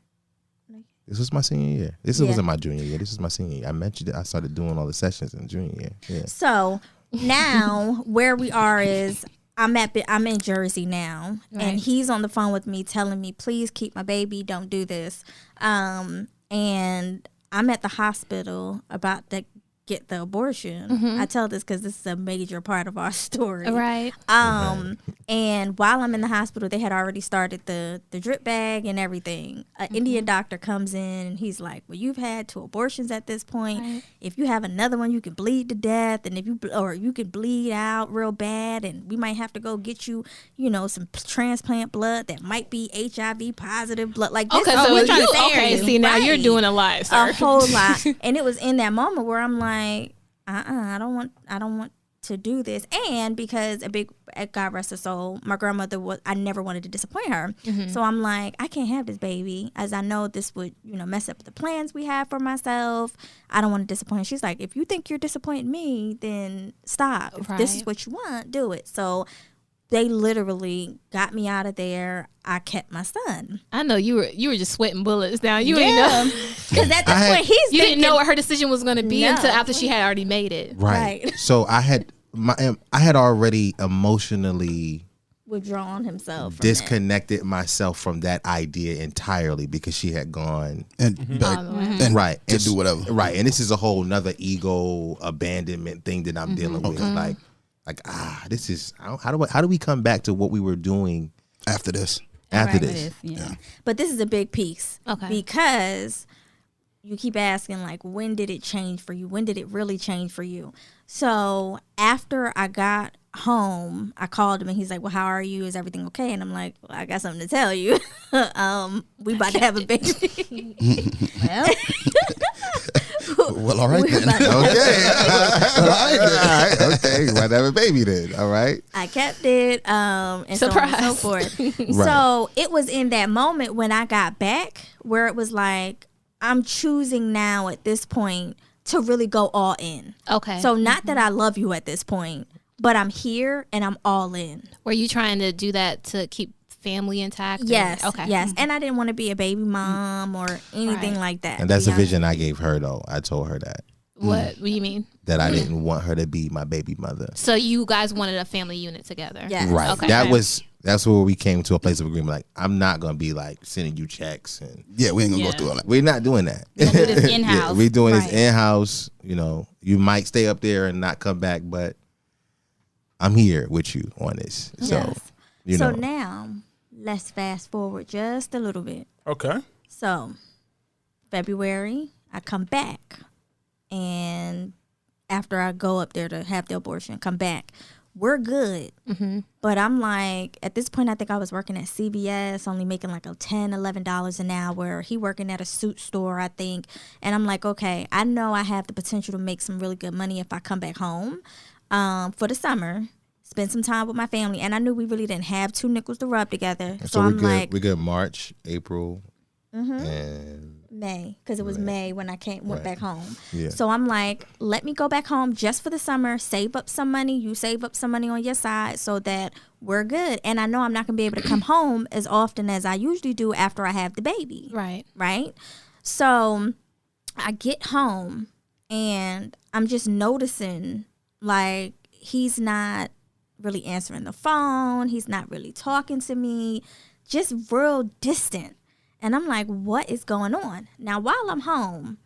This was my senior year. This Yeah. wasn't my junior year. This was my senior year. I mentioned it. I started doing all the sessions in junior year. Yeah. So now where we are is I'm in Jersey now, Right. and he's on the phone with me telling me, please keep my baby, don't do this. And I'm at the hospital about to get the abortion. I tell this because this is a major part of our story. Right. And while I'm in the hospital, they had already started the drip bag and everything. An Indian doctor comes in and he's like, well, you've had 2 abortions at this point. Right. If you have another one, you can bleed to death, and if you can bleed out real bad, and we might have to go get you, some transplant blood that might be HIV positive blood. Like this Okay, is so what you trying to say okay? you. See, now you're Right. doing a lot, sir. A whole lot. And it was in that moment where I'm like, I don't want to do this. And because God rest her soul, my grandmother I never wanted to disappoint her. So I'm like, I can't have this baby, as I know this would, mess up the plans we have for myself. I don't want to disappoint her. She's like, if you think you're disappointing me, then stop. If this is Right. what you want, do it. So they literally got me out of there. I kept my son. I know you were just sweating bullets down. You ain't know. Because at this point, he's You thinking, didn't know what her decision was going to be No. until after she had already made it. Right. So I had already emotionally withdrawn himself from that. disconnected myself from that idea entirely because she had gone And back, and right to and do whatever. right, and this is a whole nother ego abandonment thing that I'm dealing with. This is how do we come back to what we were doing After this. after Right, this? it is, yeah. But this is a big piece. Okay. Because you keep asking, like, when did it change for you? When did it really change for you? So after I got home, I called him and he's like, well, how are you? Is everything okay? And I'm like, well, I got something to tell you. We about to have a baby. Well, all right then. Okay, all right. Okay, might have a baby then. All right. I kept it, and so on and so Surprise. forth. So it was in that moment when I got back where it was like, I'm choosing now at this point to really go all in. Okay. So not that I love you at this point, but I'm here and I'm all in. were you trying to do that to keep family intact? or- Yes. Okay. Yes. And I didn't want to be a baby mom or anything Right. like that. And that's to the be honest. vision I gave her, though. I told her that What do you mean? that I didn't want her to be my baby mother. So you guys wanted a family unit together? Yes. Right. Okay. That's where we came to a place of agreement. Like, I'm not gonna be like sending you checks, and Yeah, we ain't gonna Yeah. go through all that. we're not doing that. We're gonna do this in-house. we're doing Right. this in house. You might stay up there and not come back, but I'm here with you on this. So Yes. you So know, now let's fast forward just a little bit. Okay. So February, I come back and after I go up there to have the abortion, come back. We're good. But I'm like, at this point, I think I was working at CVS, only making like $10, $11 an hour. He working at a suit store, I think. And I'm like, okay, I know I have the potential to make some really good money if I come back home for the summer, spend some time with my family. And I knew we really didn't have two nickels to rub together. So we're I'm good. like, We're good March, April, and May, because it was May when I went back home. Yeah. So I'm like, let me go back home just for the summer, save up some money. You save up some money on your side so that we're good. And I know I'm not going to be able to come home as often as I usually do after I have the baby. Right. Right? So I get home and I'm just noticing like he's not really answering the phone. He's not really talking to me, just real distant. And I'm like, what is going on? Now, while I'm home,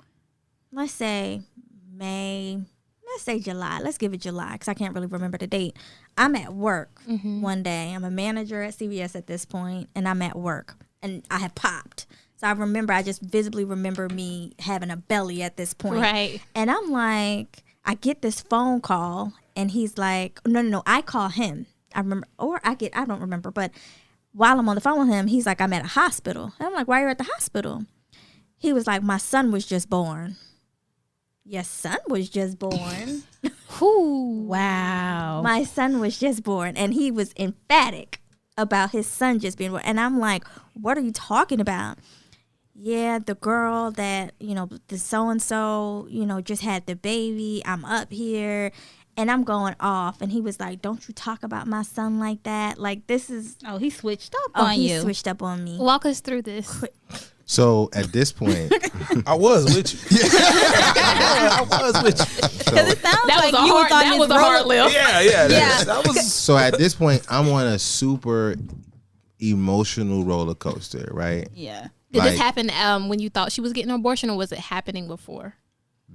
let's say July. Let's give it July because I can't really remember the date. I'm at work one day. I'm a manager at CVS at this point, and I'm at work. And I have popped. So I just visibly remember me having a belly at this point. Right. And I'm like, I get this phone call, and he's like, no, I call him. I don't remember, but while I'm on the phone with him, he's like, I'm at a hospital. And I'm like, why are you at the hospital? He was like, my son was just born. Your son was just born. Wow. My son was just born. And he was emphatic about his son just being born. And I'm like, what are you talking about? Yeah, the girl that, the so-and-so, just had the baby. I'm up here. And I'm going off. And he was like, don't you talk about my son like that. Like, this is... Oh, he switched up on he you. switched up on me. Walk us through this. so at this point, I was with you. I was with you. Because it sounds That like was a you hard. was on That this was a hard roller- lift. Yeah. That was. so at this point, I'm on a super emotional roller coaster, right? Yeah. Did Like- this happen when you thought she was getting an abortion, or was it happening before?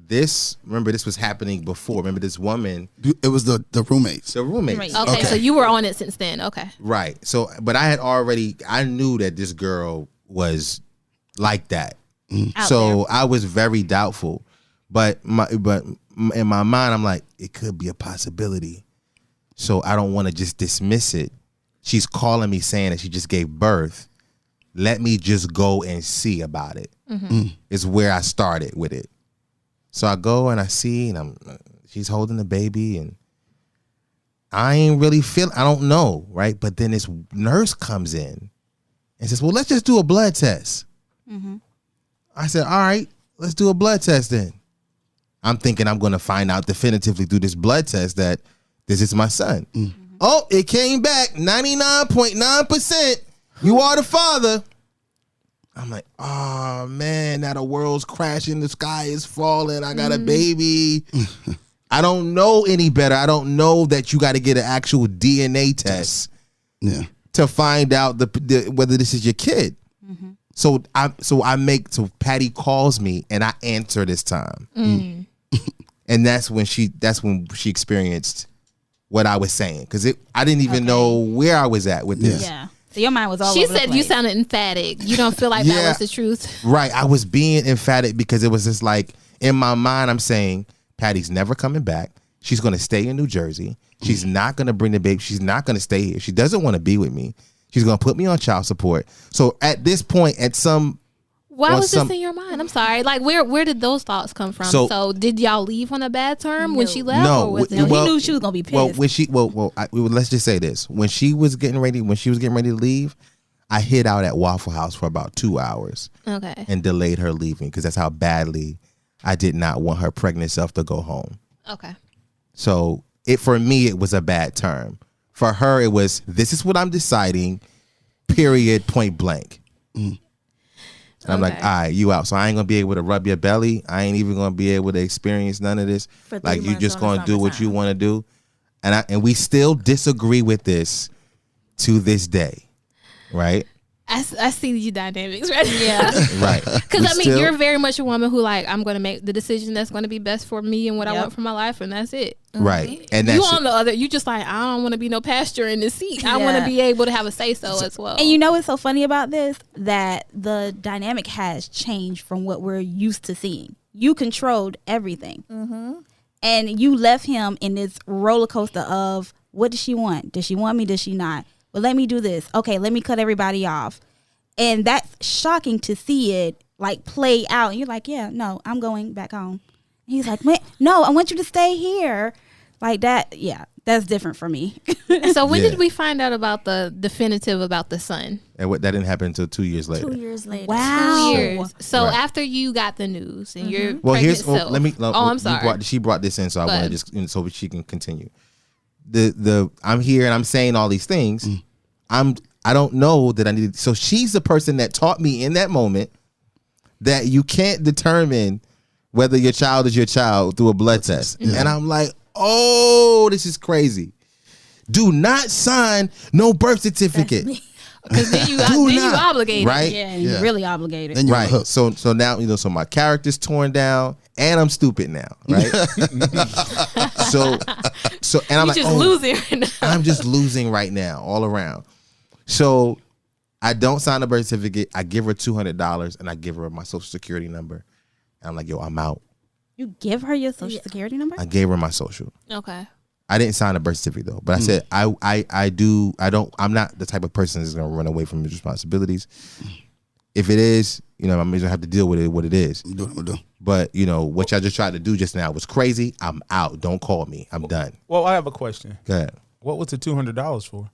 This was happening before. Remember this woman, It was the roommates. the roommate. Right. Okay, so you were on it since then. Okay. Right. So, but I knew that this girl was like that. Out So I was very doubtful. But in my mind, I'm like, it could be a possibility. So I don't want to just dismiss it. She's calling me saying that she just gave birth. Let me just go and see about it. Is where I started with it. So I go and I see, and she's holding the baby, and I ain't really I don't know, right? But then this nurse comes in and says, well, let's just do a blood test. I said, all right, let's do a blood test then. I'm thinking I'm going to find out definitively through this blood test that this is my son. Oh, it came back 99.9%. You are the father. I'm like, oh man, now the world's crashing, the sky is falling, I got a baby. I don't know any better. I don't know that you got to get an actual DNA test to find out whether this is your kid. So Patty calls me and I answer this time. And that's when she experienced what I was saying, because I didn't even know where I was at with this. Yeah. So your mind was all She over the said place. you sounded emphatic. You don't feel like that was the truth. Right. I was being emphatic because it was just like, in my mind, I'm saying, Patty's never coming back. She's going to stay in New Jersey. She's not going to bring the baby. She's not going to stay here. She doesn't want to be with me. She's going to put me on child support. So at this point, Why Or was some- this in your mind? I'm sorry. Like, where did those thoughts come from? So- So did y'all leave on a bad term when she left? No, or was we- it, well- he knew she was gonna be pissed. well, let's just say this. When she was getting ready to leave, I hid out at Waffle House for about 2 hours okay. and delayed her leaving because that's how badly I did not want her pregnant self to go home. Okay. So for me, it was a bad term. For her, it was, this is what I'm deciding, period, point blank. And I'm like, all right, you out. So I ain't going to be able to rub your belly. I ain't even going to be able to experience none of this. For 3 Like, you months just on going the to do what you summertime. want to do. And we still disagree with this to this day. Right? I see you dynamics right Yeah. Right. Because, We I mean, still- you're very much a woman who, like, I'm going to make the decision that's going to be best for me and what I Yep. want for my life, and that's it. Right. And You that's on the other, you just like, I don't want to be no pasture in this seat. I want to Yeah. be able to have a say-so as well. And you know what's so funny about this? That the dynamic has changed from what we're used to seeing. You controlled everything. And you left him in this roller coaster of, what does she want? Does she want me? Does she not? Well, let me do this. Okay, let me cut everybody off. And that's shocking to see it like play out. And you're like, yeah, no, I'm going back home. And he's like, no, I want you to stay here. Like that. Yeah, that's different for me. So when Yeah. did we find out about the definitive about the son? And that didn't happen until 2 years later. 2 years later. Wow. 2 years. So Right. after you got the news and you're Well, pregnant here's self. let me. I'm sorry. She brought this in, so I Go want to ahead. just so she can continue. The I'm here and I'm saying all these things. I don't know that I need. So she's the person that taught me in that moment that you can't determine whether your child is your child through a blood test. And I'm like, oh, this is crazy. Do not sign no birth certificate. Because then you obligated. Right? Yeah, and Yeah. you're really obligated. Then you're Right. hooked. So now so my character's torn down and I'm stupid now, right? so and I'm You like, just oh, losing right now. I'm just losing right now all around. So I don't sign a birth certificate. I give her $200 and I give her my social security number. And I'm like, yo, I'm out. You give her your social security number? I gave her my social. Okay. I didn't sign a birth certificate though, but I said I'm not the type of person that's gonna run away from his responsibilities. If it is, I'm gonna have to deal with it what it is. You do what I'm gonna do. But what y'all just tried to do just now was crazy. I'm out. Don't call me. I'm done. Well, I have a question. Go ahead. What was the $200 for?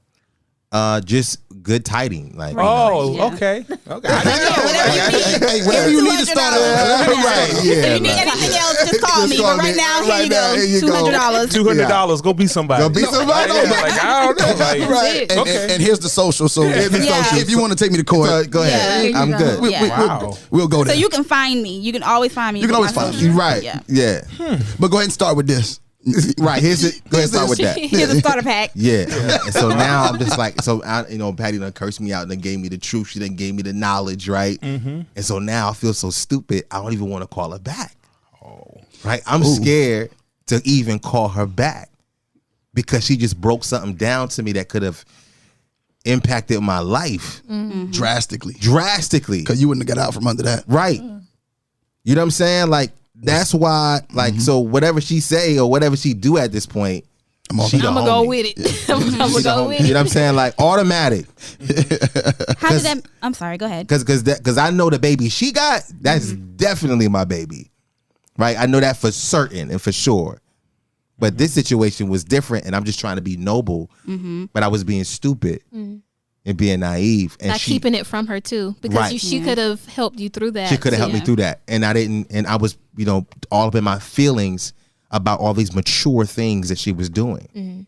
Just good tiding. Like Oh, Yeah. okay. Okay. Hey, whatever you need to start out. right. If Yeah. you need anything else, just call me. call But right me. now, Right now, here here you you go. go. $200. $200. Go be somebody. Go be somebody. Yeah, like, I don't know. Like, Right. And, Okay. and here's the social. So Here's the Yeah. social. if you want to take me to court, Go ahead. Yeah. I'm good. we, Yeah. Wow. we'll go So there. you can find me. You can always find me. You can with always my find social. me. Right. Yeah. Yeah. But go ahead and start with this. Right. Go ahead and start with that. Here's a starter pack. Yeah. And so now I'm just like, Patty done cursed me out and then gave me the truth. She then gave me the knowledge, right? Mm-hmm. And so now I feel so stupid. I don't even want to call her back. Oh. Right? I'm scared to even call her back because she just broke something down to me that could have impacted my life Drastically. drastically. Because you wouldn't have got out from under that. Right. You know what I'm saying? Like, that's why, like, so whatever she say or whatever she do at this point, she the I'm going to go homie. with it. I'm She going to the go homie. with You it. know what I'm saying? Like, automatic. How did that? I'm sorry. Go ahead. Because I know the baby she got, that's definitely my baby. Right? I know that for certain and for sure. But this situation was different, and I'm just trying to be noble, but I was being stupid and being naive. And Not keeping it from her, too. Because Right. she could have helped you through that. she could have helped me Yeah. through that. And I didn't, and I was, all up in my feelings about all these mature things that she was doing.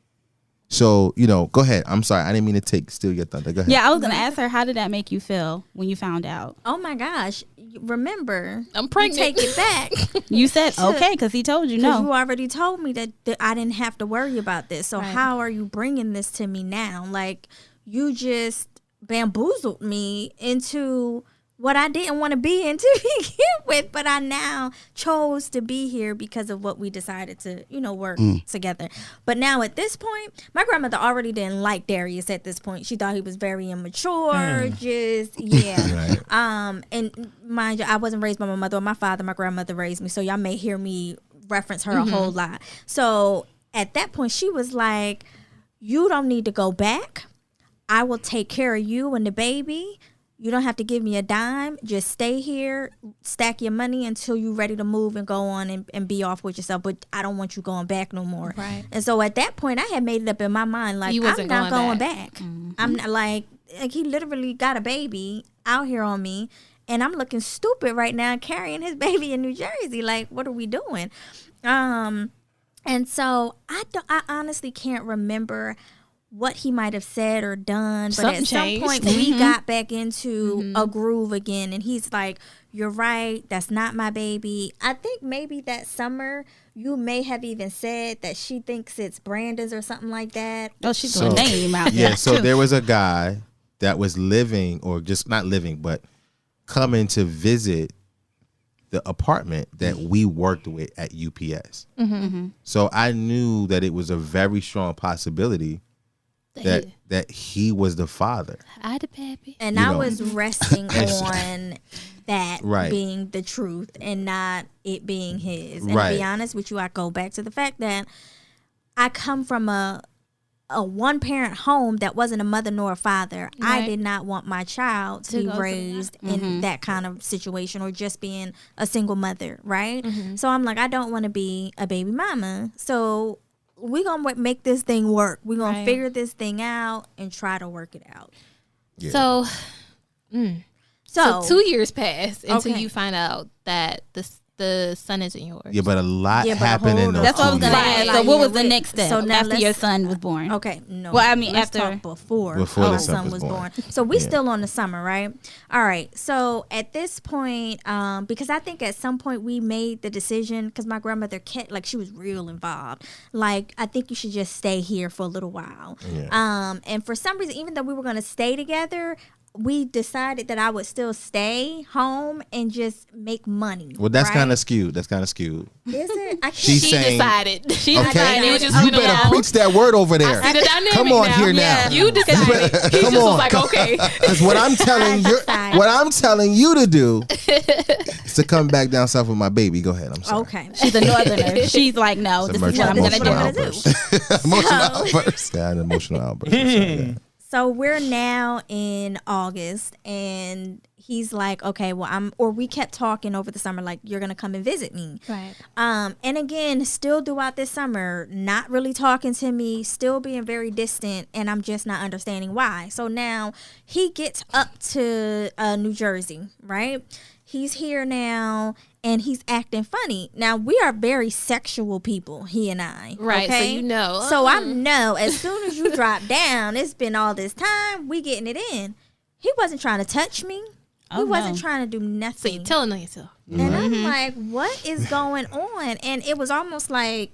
So, go ahead. I'm sorry. I didn't mean to steal your thunder. Go ahead. Yeah, I was gonna ask her, how did that make you feel when you found out? Oh my gosh. Remember, I'm you pregnant. take it back. You said okay because he told you 'Cause you no. already told me that I didn't have to worry about this. So Right. how are you bringing this to me now? Like, you just bamboozled me into what I didn't want to be in to begin with, but I now chose to be here because of what we decided to, work together. But now at this point, my grandmother already didn't like Darius at this point. She thought he was very immature, just yeah. And mind you, I wasn't raised by my mother or my father. My grandmother raised me, so y'all may hear me reference her a whole lot. So at that point, she was like, "You don't need to go back. I will take care of you and the baby. You don't have to give me a dime. Just stay here, stack your money until you're ready to move and go on and be off with yourself. But I don't want you going back no more." Right. And so at that point, I had made it up in my mind, like, You I'm wasn't not going going back. back. I'm not like he literally got a baby out here on me. And I'm looking stupid right now carrying his baby in New Jersey. Like, what are we doing? And so I honestly can't remember what he might have said or done, but Something at some changed. point we got back into a groove again, and he's like, "You're right, that's not my baby." I think maybe that summer you may have even said that she thinks it's Brandon's or something like that. Oh, she's doing name out Yeah, there. so there was a guy that was living, or just not living, but coming to visit the apartment that we worked with at UPS. So I knew that it was a very strong possibility that he was the father. I the pappy. And You I know. was resting on that Right. being the truth and not it being his. And Right. to be honest with you, I go back to the fact that I come from a one parent home that wasn't a mother nor a father. I Right. did not want my child to To be go through raised in that kind of situation or just being a single mother, right? Mm-hmm. So I'm like, I don't want to be a baby mama. So we're going to make this thing work. We're going Right. to figure this thing out and try to work it out. Yeah. So So, 2 years pass until Okay. you find out that the son isn't yours. Yeah, but a lot Yeah, but happened in hold those on. That's what I was 2 gonna years. Right, ask. So like, what yeah, was the wait. next step So now after your let's- son was born? okay, no. Well, I mean, let's after- talk before Before our the son was was born. born. So we Yeah. still on the summer, right? All right. So at this point, because I think at some point we made the decision because my grandmother she was real involved. Like, I think you should just stay here for a little while. Yeah. And for some reason, even though we were going to stay together, we decided that I would still stay home and just make money. Well, that's right? kind of skewed. That's kind of skewed. Is it? I can't. She's She saying, decided. She okay, decided. It was just you went better along. preach that word over there. See the dynamic Come on now. here now. You decided. He Come just on. was like, okay. Because what I'm telling you, decided. what I'm telling you to do is to come back down south with my baby. Go ahead. I'm sorry. Okay. She's a northerner. She's like, no, It's this a is what I'm gonna emotional do. outburst. Emotional outburst. Yeah, an emotional outburst. I'm sorry, yeah. So we're now in August, and he's like, okay, well, we kept talking over the summer, like, you're going to come and visit me. Right. And again, still throughout this summer, not really talking to me, still being very distant, and I'm just not understanding why. So now he gets up to New Jersey, right? He's here now, and he's acting funny. Now, we are very sexual people, he and I. Right, so okay? you know. So I know as soon as you drop down, it's been all this time, we getting it in. He wasn't trying to touch me. He Oh, wasn't no. trying to do So nothing. you're telling on yourself. And I'm like, what is going on? And it was almost like,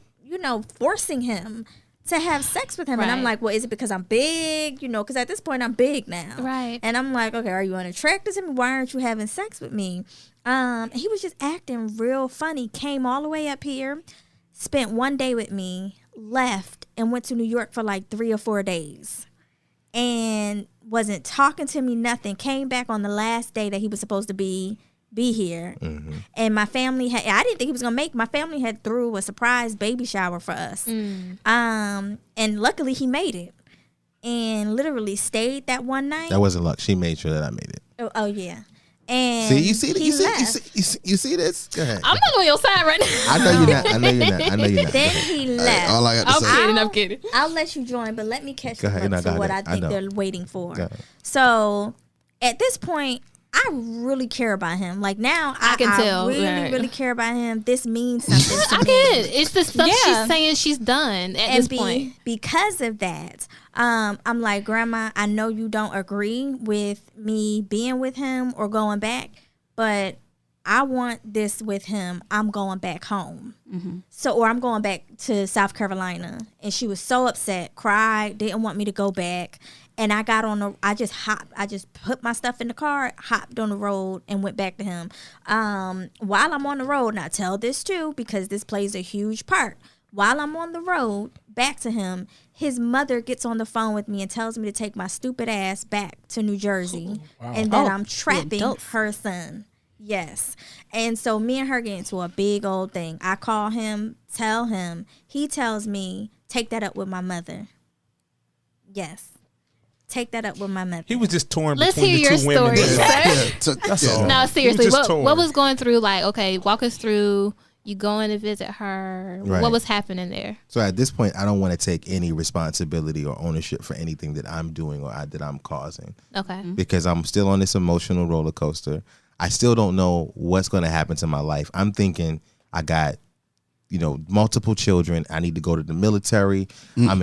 forcing him to have sex with him. And I'm Right. like, well, is it because I'm big? Because at this point I'm big now. Right. And I'm like, okay, are you unattracted to me? Why aren't you having sex with me? He was just acting real funny. Came all the way up here, spent one day with me, left, and went to New York for like 3 or 4 days. And wasn't talking to me, nothing. Came back on the last day that he was supposed to be here. And my family I didn't think he was gonna my family had threw a surprise baby shower for us. And luckily he made it and literally stayed that one night. That wasn't luck. She made sure that I made it. Oh yeah. And See, you see, he you see, left. you see this? Go ahead. I'm not on your side right now. I know you're not. I know you're not. I know you're not. Then he left. All I got to I'm say. kidding. I'm kidding. I'll let you join, but let me catch Go you ahead. up No, to go what I ahead. I think know. they're waiting for. Go ahead. So at this point, I really care about him. Like now, I can tell, really, right. really care about him. This means something to I me. get it. It's the stuff Yeah. she's saying she's done at this point. Because of that, I'm like, Grandma, I know you don't agree with me being with him or going back, but I want this with him. I'm going back home. Or I'm going back to South Carolina. And she was so upset, cried, didn't want me to go back. And I just put my stuff in the car, hopped on the road, and went back to him. While I'm on the road, and I tell this too, because this plays a huge part. While I'm on the road back to him, his mother gets on the phone with me and tells me to take my stupid ass back to New Jersey and that I'm trapping her son. Yes. And so me and her get into a big old thing. I call him, tell him. He tells me, take that up with my mother. Yes. Take that up with my mother. He was just torn Let's between hear the your two women. story, sir. That's all. No, seriously, He was just what torn. was going through? Like, okay, walk us through. You going to visit her? Right. What was happening there? So at this point, I don't want to take any responsibility or ownership for anything that I'm doing or that I'm causing, Okay. because I'm still on this emotional roller coaster. I still don't know what's going to happen to my life. I'm thinking I got, multiple children. I need to go to the military. I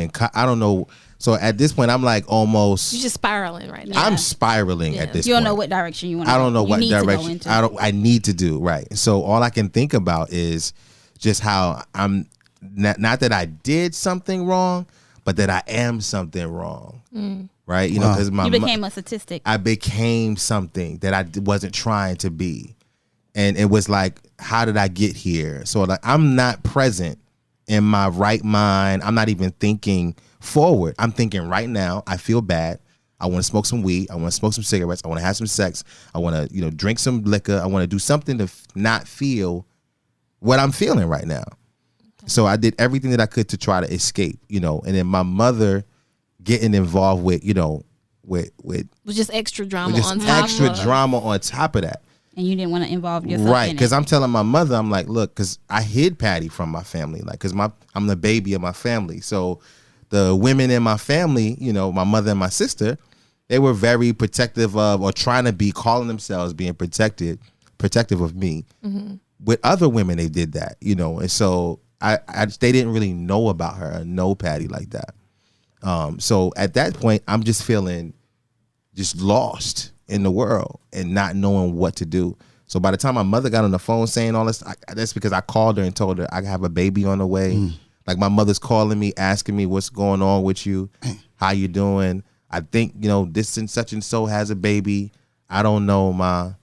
don't know. So at this point, I'm like almost. You're just spiraling right now. I'm spiraling at this You don't point. know what direction you want. I don't know what To go direction into. I need to do, right. So all I can think about is just how I'm not that I did something wrong, but that I am something wrong. Right? Because You became a statistic. I became something that I wasn't trying to be. And it was like, how did I get here? So like I'm not present in my right mind. I'm not even thinking forward, I'm thinking right now, I feel bad. I want to smoke some weed. I want to smoke some cigarettes. I want to have some sex. I want to, drink some liquor. I want to do something to not feel what I'm feeling right now. So I did everything that I could to try to escape, and then my mother getting involved with, with just extra drama with just on top extra of drama on top of that. And you didn't want to involve yourself Right, in because it. I'm telling my mother, I'm like, look, because I hid Patty from my family, like, because I'm the baby of my family. So the women in my family, my mother and my sister, they were very protective of, or trying to be, calling themselves being protective of me. Mm-hmm. With other women, they did that, and so they didn't really know about her, or know Patty like that. So at that point, I'm just feeling just lost in the world and not knowing what to do. So by the time my mother got on the phone saying all this, that's because I called her and told her I have a baby on the way. Like, my mother's calling me, asking me what's going on with you, how you doing. I think, this and such and so has a baby. I don't know, Ma.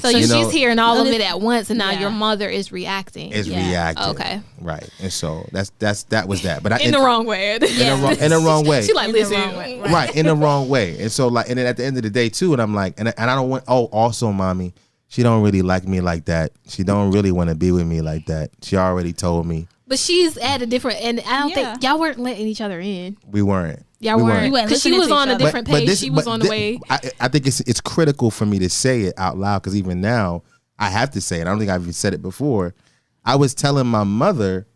So she's hearing all of it at once, and now your mother is reacting. Reacting. Okay. Right. And so that was that. But in the wrong way. In the wrong way. She like, listen. Right, in the wrong way. And so, like, and then at the end of the day too, and I'm like, and I don't want, also, Mommy, she don't really like me like that. She don't really want to be with me like that. She already told me. But she's at a different, and I don't think y'all weren't letting each other in. We weren't. Y'all weren't. Because she was on a different page. She was on the way. I think it's critical for me to say it out loud, because even now I have to say it. I don't think I've even said it before. I was telling my mother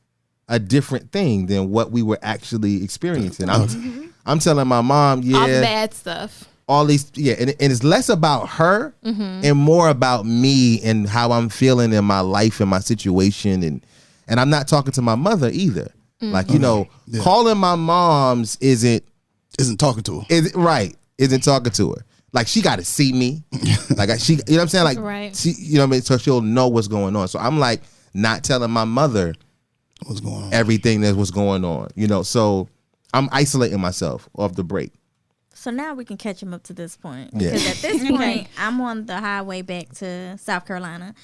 a different thing than what we were actually experiencing. I'm telling my mom, all the bad stuff. All these, and it's less about her and more about me and how I'm feeling in my life and my situation, and I'm not talking to my mother either. Like, calling my mom's isn't talking to her. Isn't talking to her. Like, she got to see me. Like, you know what I'm saying? Like, right. She, what I mean? So she'll know what's going on. So I'm like not telling my mother what's going on, everything that's what's going on. So I'm isolating myself off the break. So now we can catch him up to this point. Yeah. Because at this point, I'm on the highway back to South Carolina.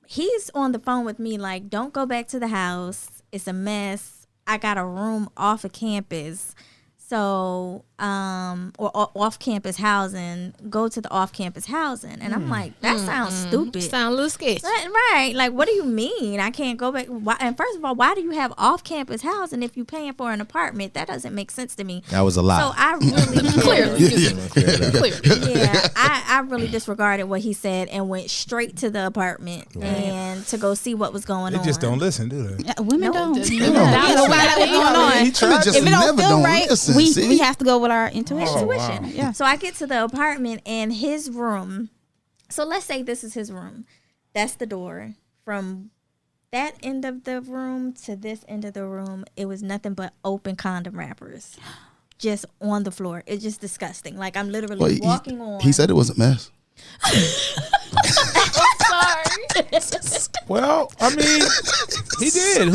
He's on the phone with me like, don't go back to the house. It's a mess. I got a room off of campus. So, or off-campus housing, go to the off-campus housing. And I'm like, that sounds stupid. Sound a little sketchy. Right. Like, what do you mean? I can't go back. Why? And first of all, why do you have off-campus housing if you're paying for an apartment? That doesn't make sense to me. That was a lie. So I really, Clearly. I really disregarded what he said and went straight to the apartment and to go see what was going on. They just don't listen, do they? Women don't. That's What's going on. He tried just If it don't never feel don't right, listen. we have to go with our intuition. Wow. Yeah. So I get to the apartment and his room. So let's say this is his room. That's the door. From that end of the room to this end of the room, it was nothing but open condom wrappers. Just on the floor. It's just disgusting. Like, I'm literally walking on. He said it was a mess. Well, I mean, he did.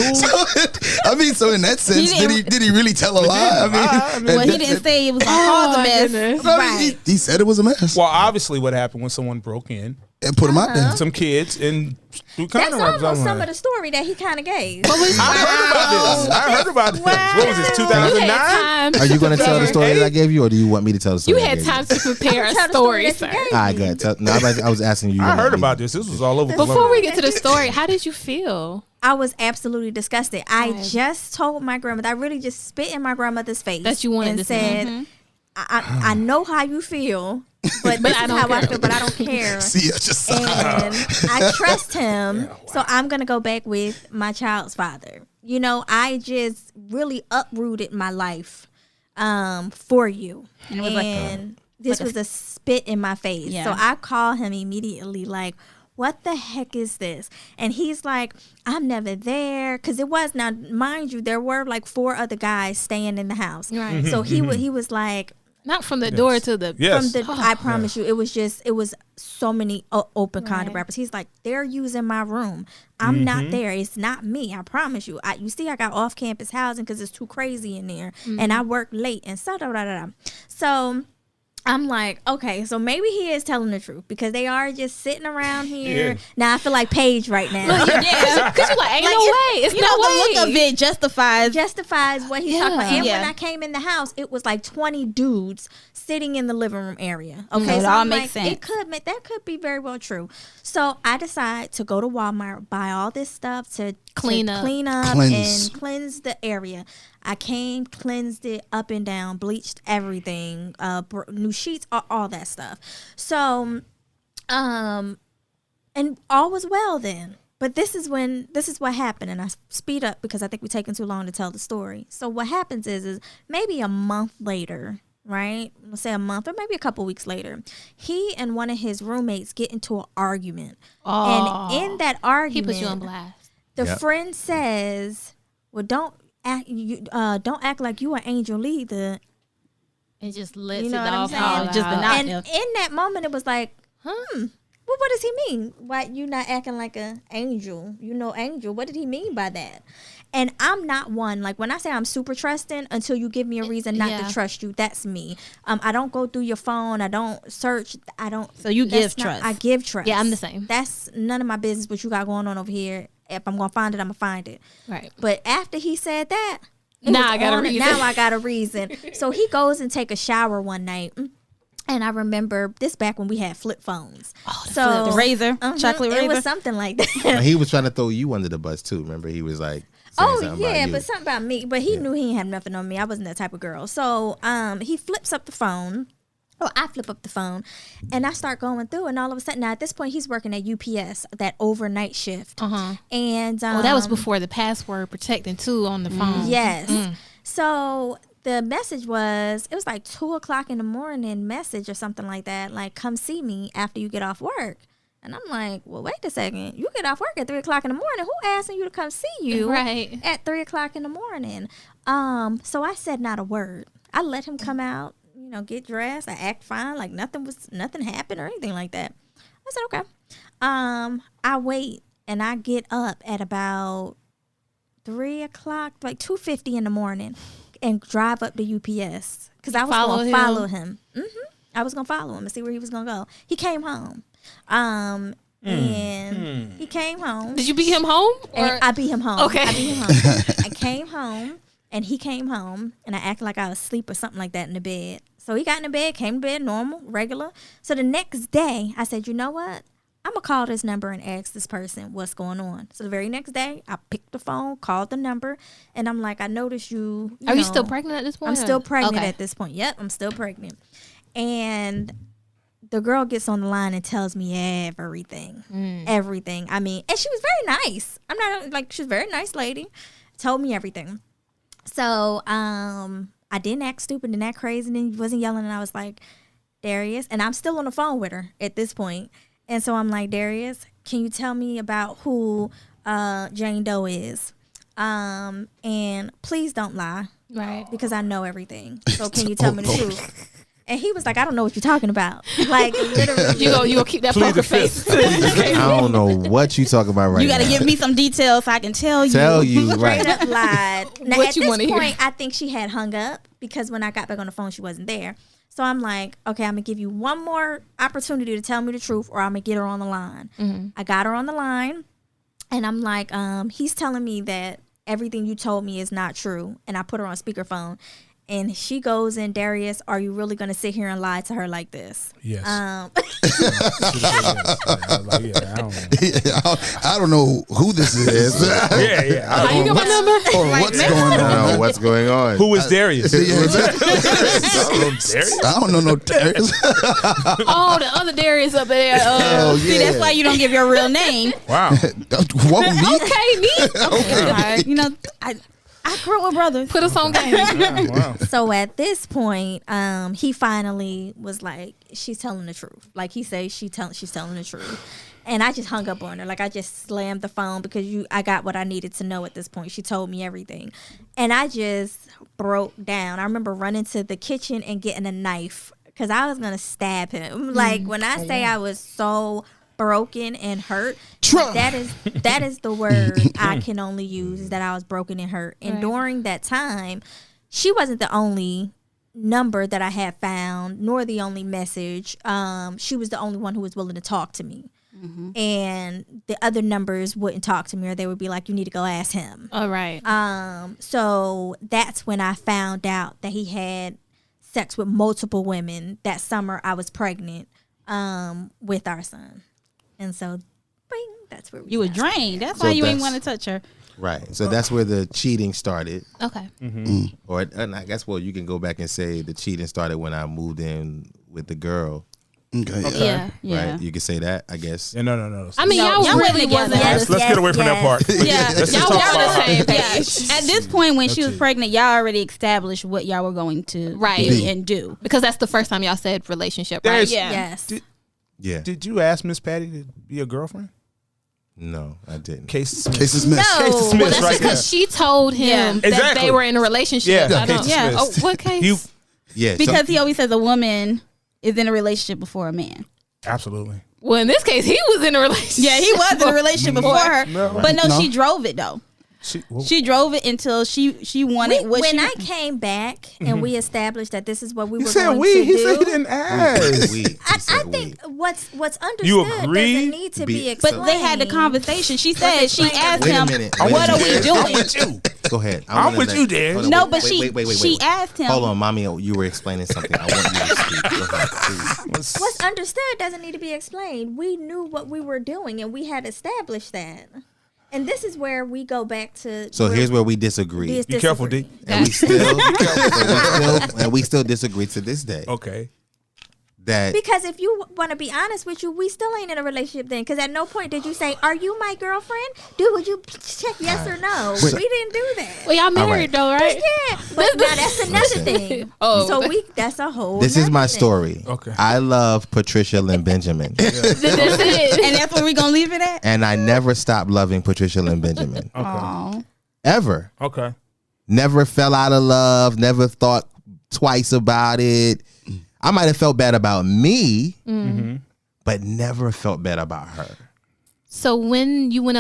So in that sense, did he really tell a lie? Well, he didn't say it was going to cause a mess. goodness. Right. He said it was a mess Well, obviously, what happened when someone broke in, and put him out there. some kids, and threw That's condom wraps almost on some her. of the story that he kind of gave. I heard about this. What was this, 2009? Time. Are you going to tell the story that I gave you, or do you want me to tell the story? You I had gave time to prepare a Tell the story, that you sir. gave All right, me. go ahead. No, I was asking you. I heard about this. This was all over. Before we get to the story, how did you feel? I was absolutely disgusted. I just told my grandmother, I really just spit in my grandmother's face. That you wanted and to said, I know how you feel, but this I is don't how I care. feel, but I don't care. See, I just And I trust him, so I'm going to go back with my child's father. I just really uprooted my life for you. And it was this was a spit in my face. Yeah. So I call him immediately like, what the heck is this? And he's like, I'm never there. Because it was, now mind you, there were like 4 other guys staying in the house. Right. So he was like, Not from the door to the. Yes. I promise you, it was so many open condom wrappers. He's like, they're using my room. I'm not there. It's not me. I promise you. You see, I got off campus housing because it's too crazy in there, and I work late and so. I'm like, okay, so maybe he is telling the truth because they are just sitting around here. Yeah. Now I feel like Paige right now. Yeah. Because you're like, ain't no way. It's You no know, way. the look of it justifies. Justifies what he's talking about. And Yeah. when I came in the house, it was like 20 dudes sitting in the living room area. Okay, It so all I'm makes like, sense. That could be very well true. So I decide to go to Walmart, buy all this stuff to Clean up. Cleanse. and cleanse the area. I came, cleansed it up and down, bleached everything, new sheets, all that stuff. So, and all was well then. But this is what happened, and I speed up because I think we're taking too long to tell the story. So what happens is maybe a month later, right? Let's say a month or maybe a couple weeks later, he and one of his roommates get into an argument. And in that He argument, puts you on blast. the Yep. friend says, "Well, don't act like you an angel either." It just lets You know it what I'm all saying? fall Just out. the knock. And Yeah. in that moment, it was like, well, what does he mean? Why you not acting like an angel? You know, angel. What did he mean by that? And I'm not one, like when I say I'm super trusting, until you give me a reason not Yeah. to trust you, that's me. I don't go through your phone. I don't search. I don't. So you that's give not- trust. I give trust. Yeah, I'm the same. That's none of my business what you got going on over here. If I'm going to find it, I'm going to find it. Right. But after he said that, it Now was I got a on it. reason. Now I got a reason. So he goes and take a shower one night. And I remember this back when we had flip phones. Oh, so The razor, chocolate razor. It was something like that. He was trying to throw you under the bus too. Remember, he was like, saying Oh something yeah, about you. but something about me. But he knew he didn't have nothing on me. I wasn't that type of girl. So he flips up the phone. Well, I flip up the phone, and I start going through, and all of a sudden, now at this point, he's working at UPS, that overnight shift. And Oh, that was before the password protecting too on the phone. Yes. So the message was, it was like 2:00 in the morning message or something like that. Like, come see me after you get off work. And I'm like, well, wait a second. You get off work at 3:00 in the morning. Who asking you to come see you Right. at 3:00 in the morning? So I said not a word. I let him come out, get dressed. I act fine, like nothing happened or anything like that. I said, okay. I wait and I get up at about 3:00, like 2:50 in the morning, and drive up to UPS because I was going to follow him. I was going to follow him and see where he was going to go. He came home. And he came home. Did you beat him home? And Or? I beat him home. Okay. I beat him home. I came home, and he came home, and I acted like I was asleep or something like that in the bed. So he got in the bed, came to bed, normal, regular. So the next day, I said, you know what? I'm going to call this number and ask this person what's going on. So the very next day, I picked the phone, called the number, and I'm like, I noticed you. Are you still pregnant at this point? I'm still pregnant Okay. at this point. Yep, I'm still pregnant. And the girl gets on the line and tells me everything. Everything. I mean, and she was very nice. I'm not like, she's a very nice lady. Told me everything. So I didn't act stupid and act crazy and wasn't yelling. And I was like, Darius, and I'm still on the phone with her at this point. And so I'm like, Darius, can you tell me about who Jane Doe is? And please don't lie. Right. Because I know everything. So can you tell me the truth? And he was like, I don't know what you're talking about. Like, literally. You go keep that Plead poker the fifth. face. I don't know what you talking about right You got to now. give me some details so I can tell you. Tell you Straight right. up lied. Now, What at you this wanna hear? point, I think she had hung up because when I got back on the phone, she wasn't there. So I'm like, okay, I'm going to give you one more opportunity to tell me the truth or I'm going to get her on the line. I got her on the line, and I'm like, he's telling me that everything you told me is not true. And I put her on speakerphone. And she goes in, Darius, are you really going to sit here and lie to her like this? Yes. I don't know who this is yeah. How you get my number? or what's going I don't on. know what's going on. Who is Darius? Darius? Darius? I don't know no Darius. Oh, the other Darius up there. Oh, See, yeah. that's why you don't give your real name. Wow. Whoa, me? Okay, me. Okay, sorry. You know, I grew up with brothers. Put us on game. Wow. So at this point, he finally was like, she's telling the truth. Like he says, she's telling the truth. And I just hung up on her. Like I just slammed the phone because I got what I needed to know at this point. She told me everything. And I just broke down. I remember running to the kitchen and getting a knife because I was going to stab him. Like when I say I was so broken and hurt, that is the word I can only use, is that I was broken and hurt. And Right. during that time, she wasn't the only number that I had found, nor the only message. She was the only one who was willing to talk to me. And the other numbers wouldn't talk to me, or they would be like, you need to go ask him. All right. So that's when I found out that he had sex with multiple women. That summer I was pregnant with our son. And so, bing, that's where we You were started. drained. That's So why you ain't that's- want to touch her. Right. So that's where the cheating started. Okay. Or and I guess, well, you can go back and say the cheating started when I moved in with the girl. Okay. Yeah, yeah. Right. You could say that, I guess. Yeah, no. I mean, No, y'all y'all really wasn't wasn't. together. Let's get away from that part. Yeah, Let's just Y'all talk were on the about same Yeah. page. At this point, when she was pregnant, y'all already established what y'all were going to Right. be and do. Because that's the first time y'all said relationship, right? There's- Yeah. Yes. Yeah. Did you ask Miss Patty to be a girlfriend? No, I didn't. Case dismissed. Case dismissed. No. Case Well, dismissed that's right because there. she told him Yeah. that Exactly. they were in a relationship. Yeah, I don't- case Yeah. Oh, dismissed. what case? You Yeah. Because he always says a woman is in a relationship before a man. absolutely. Well, in this case, he was in a relationship. Yeah, he was in a relationship before her. No. But no, No. she drove it though. Well, She drove it until she wanted what When she I came back and we established that this is what we he were said going we. to He said he do, didn't ask. We. I think what's understood You agree? doesn't need to be Be- explained. But they had the conversation. She said she explain asked Wait a him, minute. "What Wait a are we minute. doing?" I'm with you. Go ahead. I I'm wanna with let- you, Dan. hold on, No, wait, but wait, she asked him. Hold on, mommy. You were explaining something. I want you to speak. Go ahead, please. What's understood doesn't need to be explained. We knew what we were doing and we had established that. And this is where we go back to. So here's where we disagree. Be careful, D. And we still disagree to this day. Okay. That Because if you want to be honest with you, we still ain't in a relationship then. Because at no point did you say, "Are you my girlfriend?" Dude, would you check yes or no? Wait. We didn't do that. Well, y'all married though, right? Yeah, but now that's another thing. Oh. So that's a whole. this is nother my thing. story. Okay. I love Patricia Lynn Benjamin, That's it. And that's where we gonna leave it at. and I never stopped loving Patricia Lynn Benjamin Aw. ever. Okay. Never fell out of love. Never thought twice about it. I might have felt bad about me, but never felt bad about her. So when you went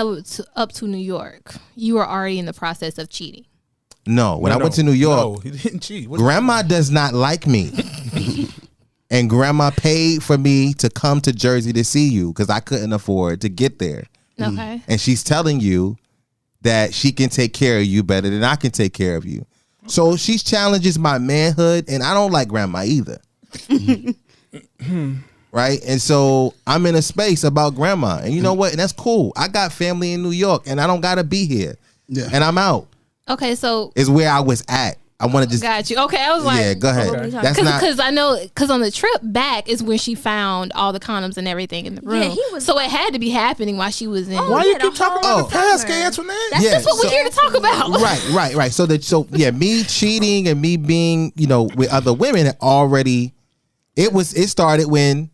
up to New York, you were already in the process of cheating. No, when I No, went to New York, no, he didn't cheat. What- Grandma does not like me. And Grandma paid for me to come to Jersey to see you because I couldn't afford to get there. Okay. And she's telling you that she can take care of you better than I can take care of you. So she challenges my manhood, and I don't like Grandma either. Right? And so I'm in a space about Grandma. And you know what? And that's cool. I got family in New York, and I don't got to be here. Yeah. And I'm out. Okay, so Is where I was at. I want to just... got you. Okay, I was like, Yeah, go ahead. what were we talking That's not... because I know, because on the trip back is when she found all the condoms and everything in the room. Yeah, he was- so it had to be happening while she was in. Why yeah, you the keep talking whole about the past, summer. Antoinette? That's what we're here to talk about. Right. So yeah, me cheating and me being, with other women had already, it started when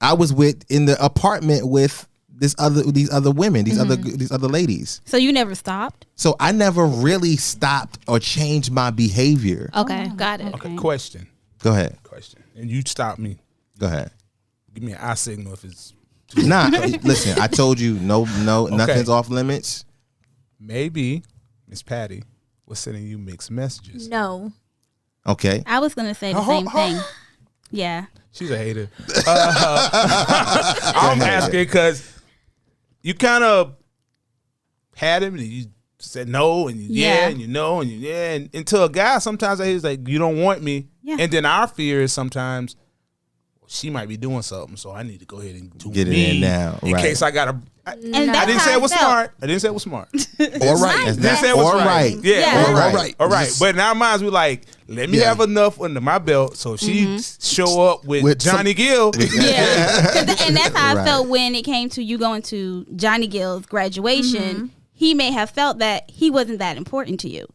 I was in the apartment with these other women, these other ladies. So you never stopped? So I never really stopped or changed my behavior. Okay, got it. Okay. Question. Go ahead. And you stop me. Go ahead. Give me an eye signal if it's Nah, listen, I told you no, nothing's off limits. maybe Miss Patty was sending you mixed messages. No. Okay. I was gonna say the same thing. Yeah. She's a hater. I'm asking because you kind of had him and you said no and Yeah. and you know and and until a guy sometimes he's like, you don't want me. Yeah. And then our fear is sometimes she might be doing something, so I need to go ahead and do Get it me in now, in right. case I got to. And I that's didn't how say it was felt. smart. I didn't say it was smart. Or right. Didn't say it was Or right. Yeah. Yeah. All right. Right. All right. Just- But in our minds, we like, let me Yeah. have enough under my belt so she show up with With Johnny Gill. Yeah. And that's how I Right. felt when it came to you going to Johnny Gill's graduation. He may have felt that he wasn't that important to you.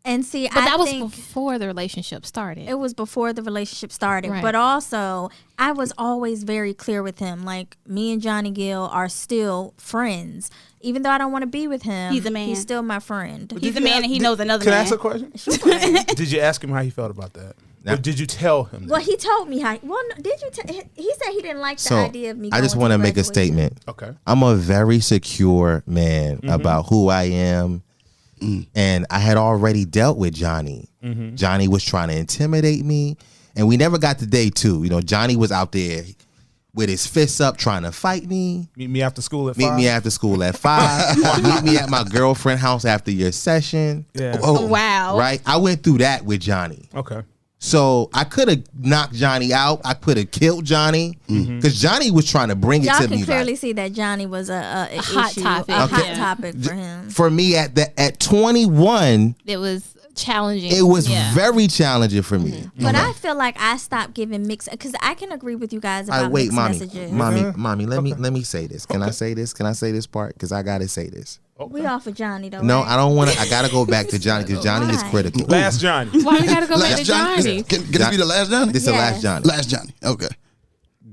And see, But that was think before the relationship started. it was before the relationship started. Right. But also, I was always very clear with him. Like, me and Johnny Gill are still friends. Even though I don't want to be with him, He's a man. He's still my friend. He's a man and he knows another Can I man. ask a question? Did you ask him how he felt about that? Now- Or did you tell him that? Well, he told me how. Well, no, did you? He said he didn't like the So idea of me. I just want to make a statement. Okay. I'm a very secure man about who I am And I had already dealt with Johnny. Johnny was trying to intimidate me. And we never got to day 2. You know, Johnny was out there with his fists up trying to fight me. Meet me after school at 5. Meet me after school at 5. Meet me at my girlfriend's house after your session. Yeah. Wow. Right? I went through that with Johnny. Okay. So I could have knocked Johnny out. I could have killed Johnny because Johnny was trying to bring it Y'all to can me. clearly see that Johnny was a hot issue, topic. a Okay. hot topic for him. For me, at 21, It was challenging. it was Yeah. very challenging for me. But I feel like I stopped giving mixed because I can agree with you guys about Wait, mixed mommy, messages. mommy, let me say this. Can I say this? Can I say this part? Because I gotta say this. We off of Johnny though. No, right? I don't want to. I gotta go back to Johnny because Johnny is Why? critical. Last Johnny. Why we gotta go back to Last Johnny? Johnny? Can this be the last Johnny? This is the Yes. last Johnny. Last Johnny. Okay.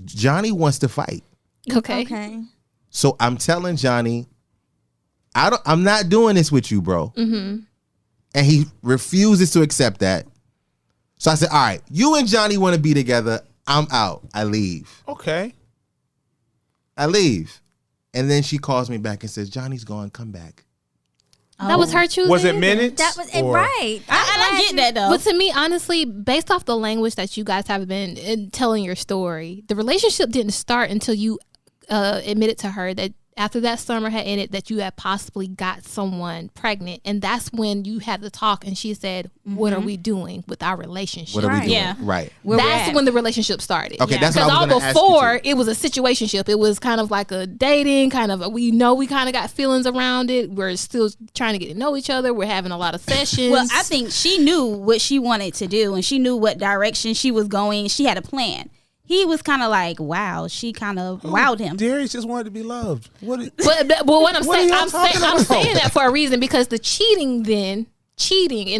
Johnny wants to fight, Okay. Okay. so I'm telling Johnny, I'm not doing this with you, bro. And he refuses to accept that. So I said, all right, you and Johnny want to be together. I'm out. I leave. Okay. I leave. And then she calls me back and says, Johnny's gone. Come back. That was her choosing. Was it minutes? That was it, or- right. I get that though. But to me, honestly, based off the language that you guys have been telling your story, the relationship didn't start until you admitted to her that after that summer had ended, that you had possibly got someone pregnant, and that's when you had the talk. And she said, "What are we doing with our relationship?" What are we doing? Yeah. Right. Where we're That's at. when the relationship started. Okay, that's what Because I was all going to ask you. before too. it was a situationship. It was kind of like a dating kind of. We kind of got feelings around it. We're still trying to get to know each other. We're having a lot of sessions. Well, I think she knew what she wanted to do, and she knew what direction she was going. She had a plan. He was kind of like, wow, she kind of wowed him. Darius just wanted to be loved. What? But what I'm What saying, are y'all I'm talking saying about? that for a reason, because the cheating in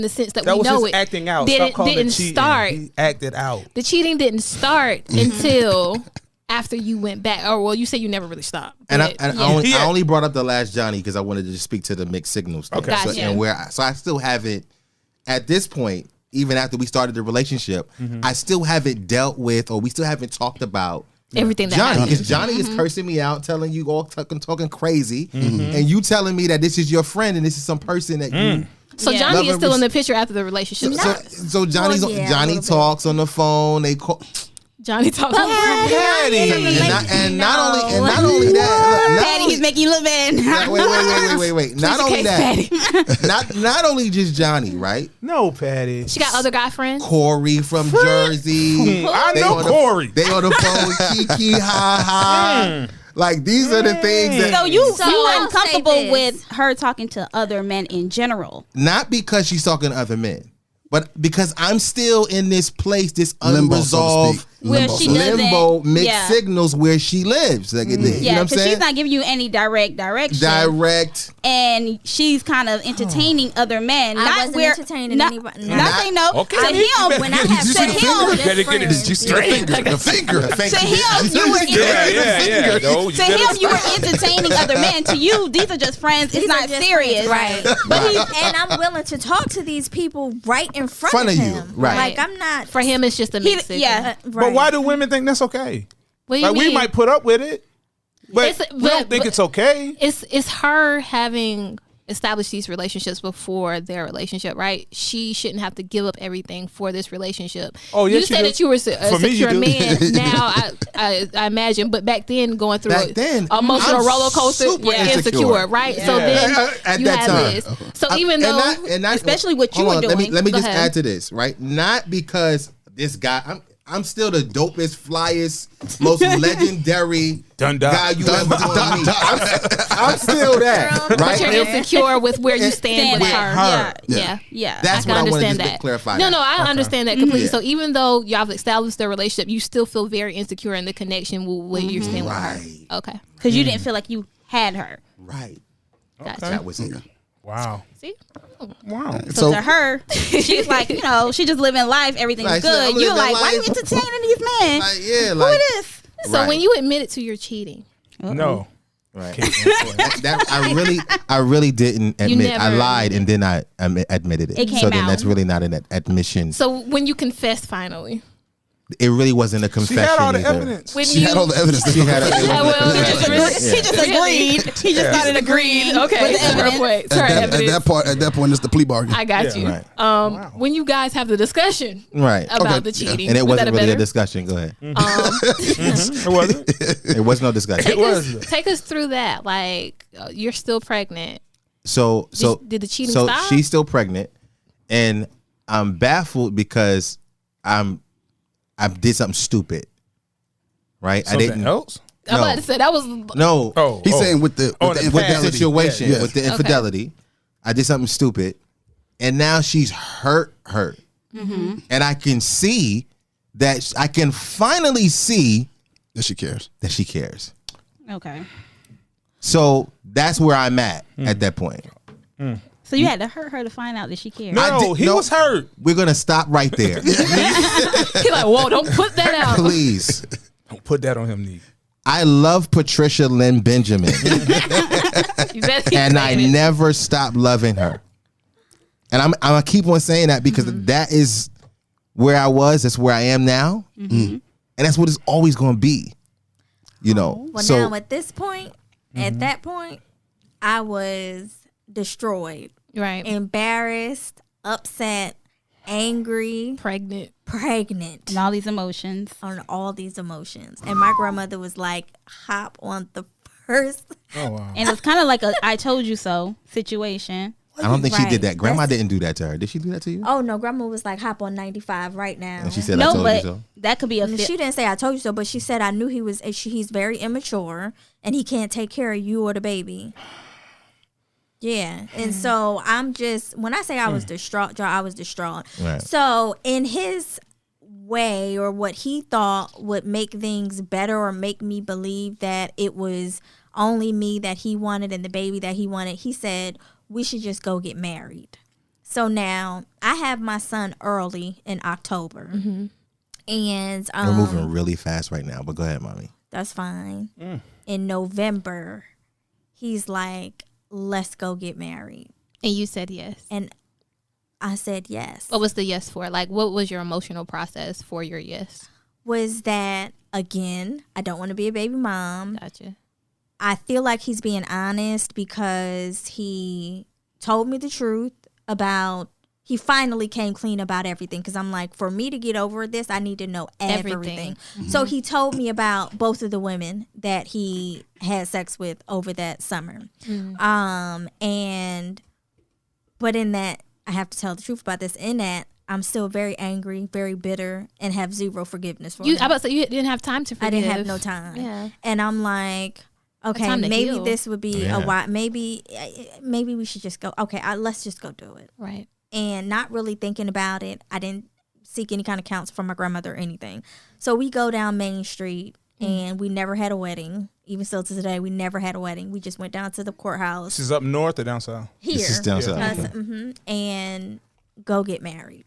the sense that That we was know his it acting out. Stop calling it didn't cheating. start. He acted out. The cheating didn't start until after you went back. Or well, you say you never really stopped. And but- I only brought up the last Johnny because I wanted to just speak to the mixed signals thing. Okay. So, Gotcha. and so I still haven't, at this point, even after we started the relationship, I still haven't dealt with, or we still haven't talked about everything that Johnny, happened. because Johnny is cursing me out, telling you all talking crazy, and you telling me that this is your friend and this is some person that you. So Yeah. Johnny Love is and still in res- the picture after the relationship. So Johnny's Well, yeah, a Johnny little bit. talks on the phone. They call Johnny talks. Patty. and not only that. Patty, he's making you look bad. Wait. Not only that. Not only just Johnny, right? No, Patty. She got other guy friends. Corey from Jersey. I They know on the- Corey. They on the phone, kiki, ha ha. Like these are the things that. So you I'll weren't say comfortable this. with her talking to other men in general. Not because she's talking to other men, but because I'm still in this place, this Limbo, so to unresolved speak. Where Limbo. she doesn't- limbo, mixed yeah. signals where she lives. Like, you know Yeah, what I'm because saying? she's not giving you any direct direction. Direct. And she's kind of entertaining other men. I not wasn't where, entertaining not, anybody. Not Not- saying no. Okay. To him, When I have you see sex the finger? with Gotta get it friends. just straight. The finger. to him, you were Yeah. No, to him, you were entertaining other men. To you, these are just friends. It's These are not just serious. friends, right? But and I'm willing to talk to these people right in front of you, him. right. Like I'm not. For him, it's just a mix. Yeah. But why do women think that's okay? What do you Like we mean? might put up with it, but It's- we don't think but- it's okay. It's her having established these relationships before their relationship, right? She shouldn't have to give up everything for this relationship. Oh, yes, you you said do. that you were a For me, you secure do. man. Now I imagine, but back then going through Back then, emotional I'm roller coaster, super insecure, insecure. right? So then At you that have time. this. So even though especially what you hold were on, doing. Let me Go just ahead. add to this, right? Not because this guy, I'm still the dopest, flyest, most legendary Dun, dun. guy you ever gonna meet. I'm still that, but right? you're insecure with where you stand with with her. her. Yeah. Yeah. That's I what can I wanted understand to that. clarify. No, I understand that completely. Yeah. So even though y'all have established the relationship, you still feel very insecure in the connection with where you're standing with Right. her. Okay. Because you didn't feel like you had her. Right. Gotcha. That was it. Wow. See? Wow. So to her, she's like, she's just living life. Everything's Like, good. I'm You're living like, why you life. entertaining these men? Like, yeah, Who like it is? So Right. when you admitted to your cheating, No. Right. that I really didn't admit. I never lied and then I admitted it. It came so then out. that's really not an admission. so when you confessed finally, it really wasn't a She confession. had all the either. evidence. When She had all the evidence. She had it Yeah, well, He just agreed. He just started agreeing. Okay, with the fair evidence. point. At Sorry, that, evidence. at that point, it's the plea bargain. I got Yeah, you. right. When you guys have the discussion Right. about Okay, the cheating, And it was that wasn't really a better? discussion. Go ahead. It wasn't. It was no discussion. It was. Take us through that. Like, you're still pregnant. So Did the cheating so stop? she's still pregnant, and I'm baffled because I did something stupid. Right? Something I didn't. else? I'm about to say that was No. Oh, He's saying with the Oh, with the in the With the infidelity. situation, Yeah. with the infidelity, I did something stupid, and now she's hurt. Mm-hmm. And I can see that I can finally see That she cares. that she cares. Okay. So that's where I'm at that point. So you had to hurt her to find out that she cared. No, he was hurt. We're gonna stop right there, he's like, whoa, don't put that out. please. Don't put that on him, Nee. I love Patricia Lynn Benjamin, and I never stopped loving her. And I'm gonna keep on saying that because that is where I was. That's where I am now, and that's what it's always gonna be. You know. Well, so now at this point, at that point, I was destroyed, Right. embarrassed, upset, angry, Pregnant. pregnant. And all these emotions. On all these emotions. And my grandmother was like, hop on the first. Oh, wow. And it's kind of like a I told you so situation. I don't think she Right. did that. Grandma That's- didn't do that to her. Did she do that to you? Oh, no, grandma was like, hop on 95 right now. And she said, "I No, told you but so." that could be a And fit. she didn't say I told you so, but she said I knew he's very immature and he can't take care of you or the baby. Yeah. And so I'm just, when I say I was distraught, Joe, I was distraught. Right. So in his way, or what he thought would make things better or make me believe that it was only me that he wanted and the baby that he wanted, he said, we should just go get married. So now I have my son early in October. And We're moving really fast right now, but go ahead, mommy. that's fine. In November, he's like, let's go get married. And you said yes. And I said yes. What was the yes for? Like, what was your emotional process for your yes? Was that, again, I don't want to be a baby mom. Gotcha. I feel like he's being honest because he told me the truth about, he finally came clean about everything. Because I'm like, for me to get over this, I need to know everything. So he told me about both of the women that he had sex with over that summer. But in that, I have to tell the truth about this. In that, I'm still very angry, very bitter, and have zero forgiveness for You, him. I about to say you didn't have time to forgive. I didn't have no time. Yeah. And I'm like, okay, time to maybe heal. this would be Yeah. a while. Maybe we should just go. Okay, let's just go do it. Right. And not really thinking about it. I didn't seek any kind of counsel from my grandmother or anything. So we go down Main Street, and we never had a wedding. Even still to today, we never had a wedding. We just went down to the courthouse This is up north or down south? here. This is down south. And go get married.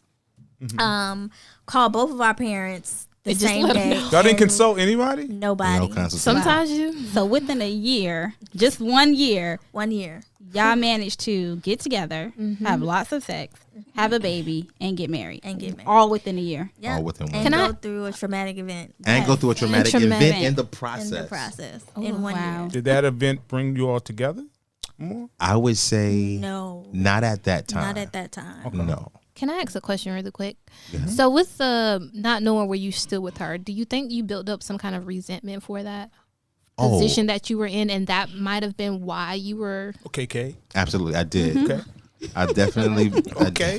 Call both of our parents the And just same let 'em day. know. Y'all didn't and consult anybody? Nobody. No consultation. Sometimes you. So within a year, just 1 year, 1 year. y'all managed to get together, have lots of sex, have a baby, and get married. And get married. All within a year. Yeah. All within one and Can go I- through a traumatic event And go through a traumatic traumatic event in the in process. the process Oh, in 1 wow. year. Did that event bring you all together more? I would say No, not at that time. not at that time. No. Can I ask a question really quick? So with the not knowing where you stood with her, do you think you built up some kind of resentment for that Oh, position that you were in, and that might have been why you were? Okay, Kay. absolutely. I did. Okay. I definitely. Okay.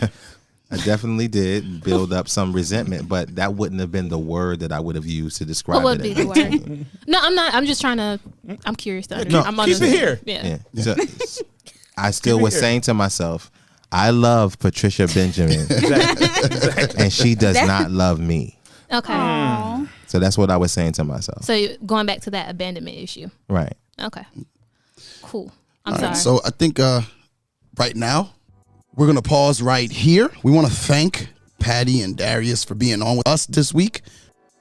I definitely did build up some resentment, but that wouldn't have been the word that I would have used to describe What would it. be the word? No, I'm not. I'm just trying to. I'm curious. To No, I'm keep it here. Yeah. Yeah. So, I still Keep it was here. saying to myself, I love Patricia Benjamin, and she does not love me. Okay. So that's what I was saying to myself. So going back to that abandonment issue. Right. Okay. Cool. I'm All sorry. right, so I think right now we're gonna pause right here. We want to thank Patty and Darius for being on with us this week.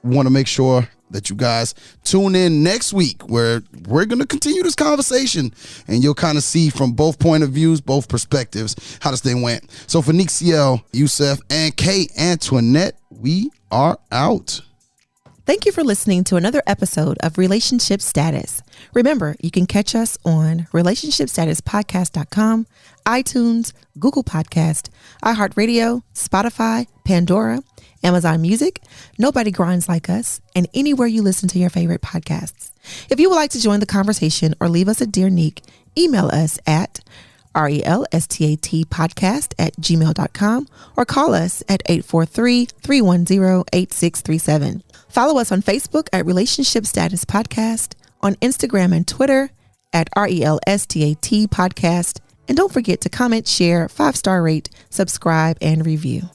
We want to make sure that you guys tune in next week where we're gonna continue this conversation and you'll kind of see from both point of views, both perspectives, how this thing went. So for Nixiel, Youssef, and Kate Antoinette, we are out. Thank you for listening to another episode of Relationship Status. Remember, you can catch us on relationshipstatuspodcast.com, iTunes, Google Podcast, iHeartRadio, Spotify, Pandora, Amazon Music, Nobody Grinds Like Us, and anywhere you listen to your favorite podcasts. If you would like to join the conversation or leave us a dear nick, email us at relstatpodcast@gmail.com or call us at 843-310-8637. Follow us on Facebook at Relationship Status Podcast, on Instagram and Twitter at RELSTAT Podcast. And don't forget to comment, share, 5-star rate, subscribe, and review.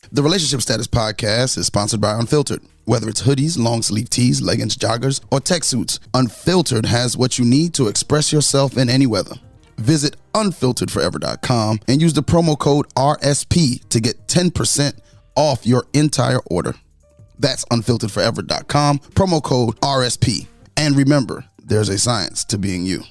The Relationship Status Podcast is sponsored by Unfiltered. Whether it's hoodies, long sleeve tees, leggings, joggers, or tech suits, Unfiltered has what you need to express yourself in any weather. Visit unfilteredforever.com and use the promo code RSP to get 10% off your entire order. That's unfilteredforever.com, promo code RSP. And remember, there's a science to being you.